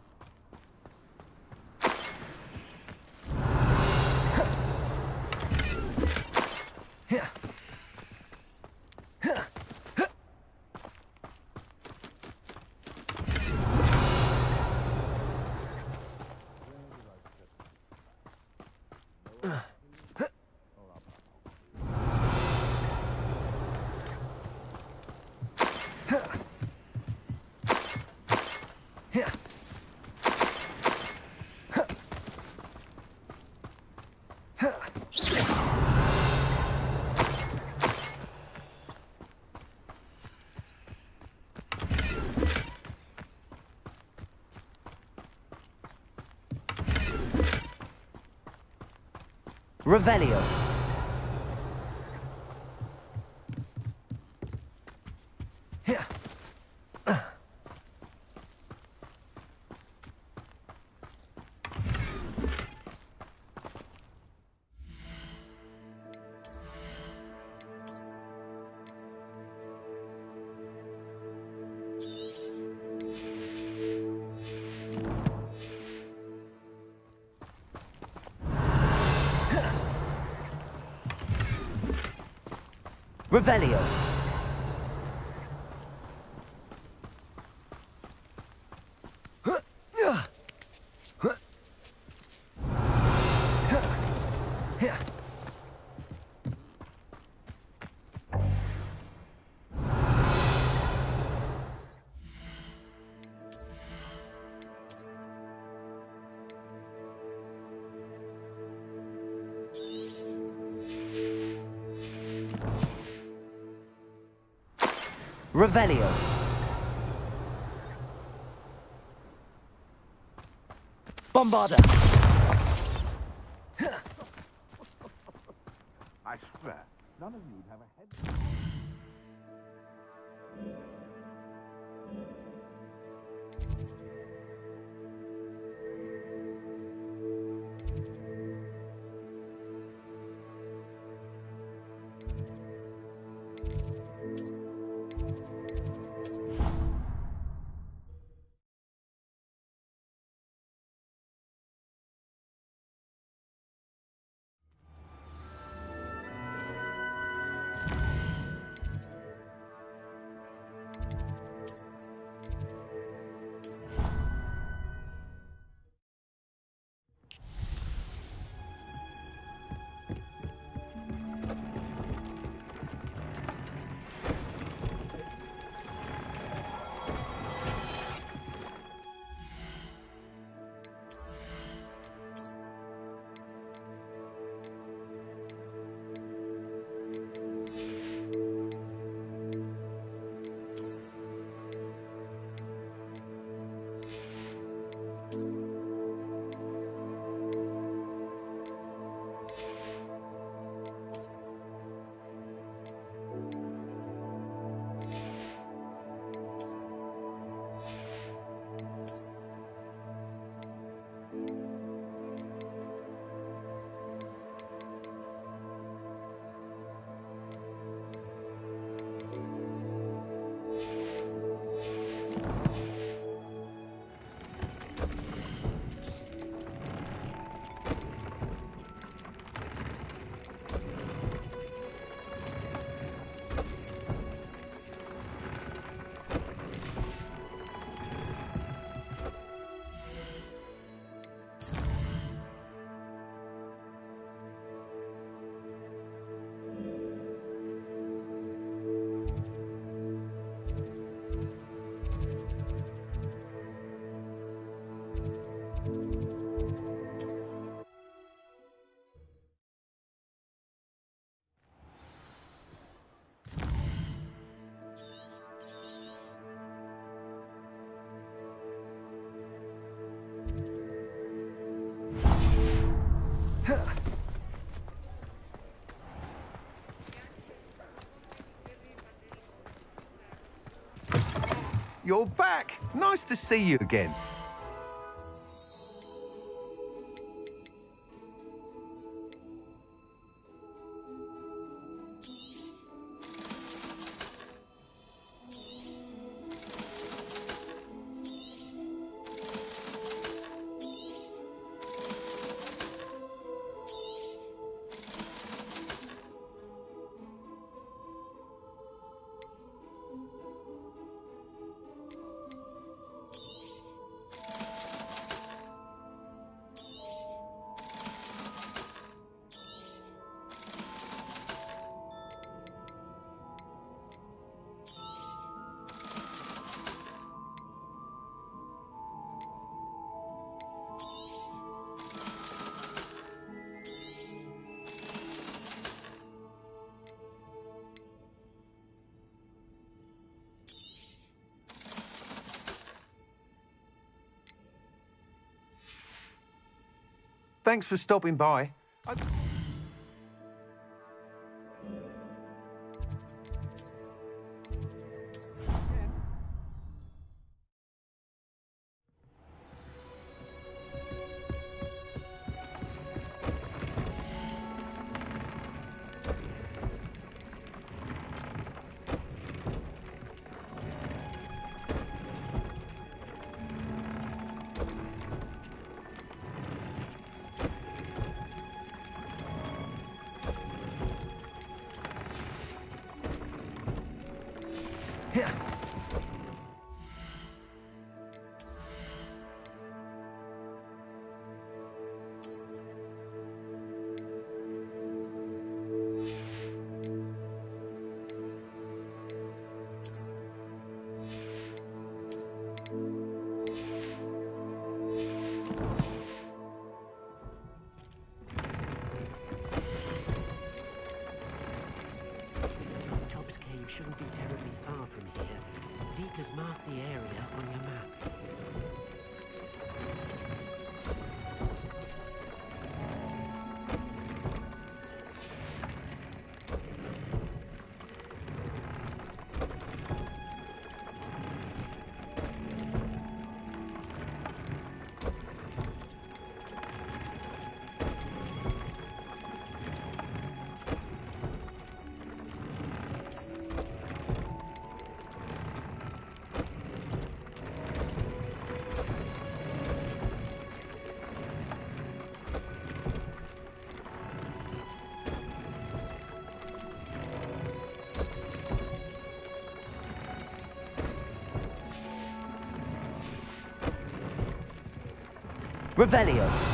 Revelio. Revelio. Revelio. Bombarda. I swear, none of you have a head. You're back! Nice to see you again. Thanks for stopping by. Revelio.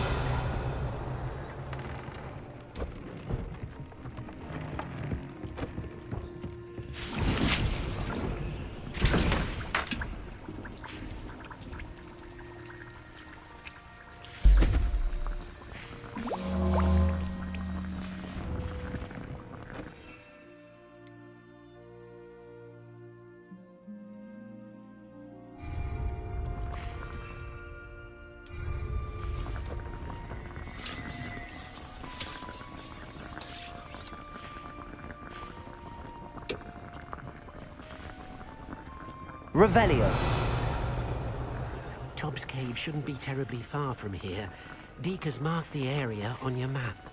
Revelio. Tob's Cave shouldn't be terribly far from here. Deke has marked the area on your map.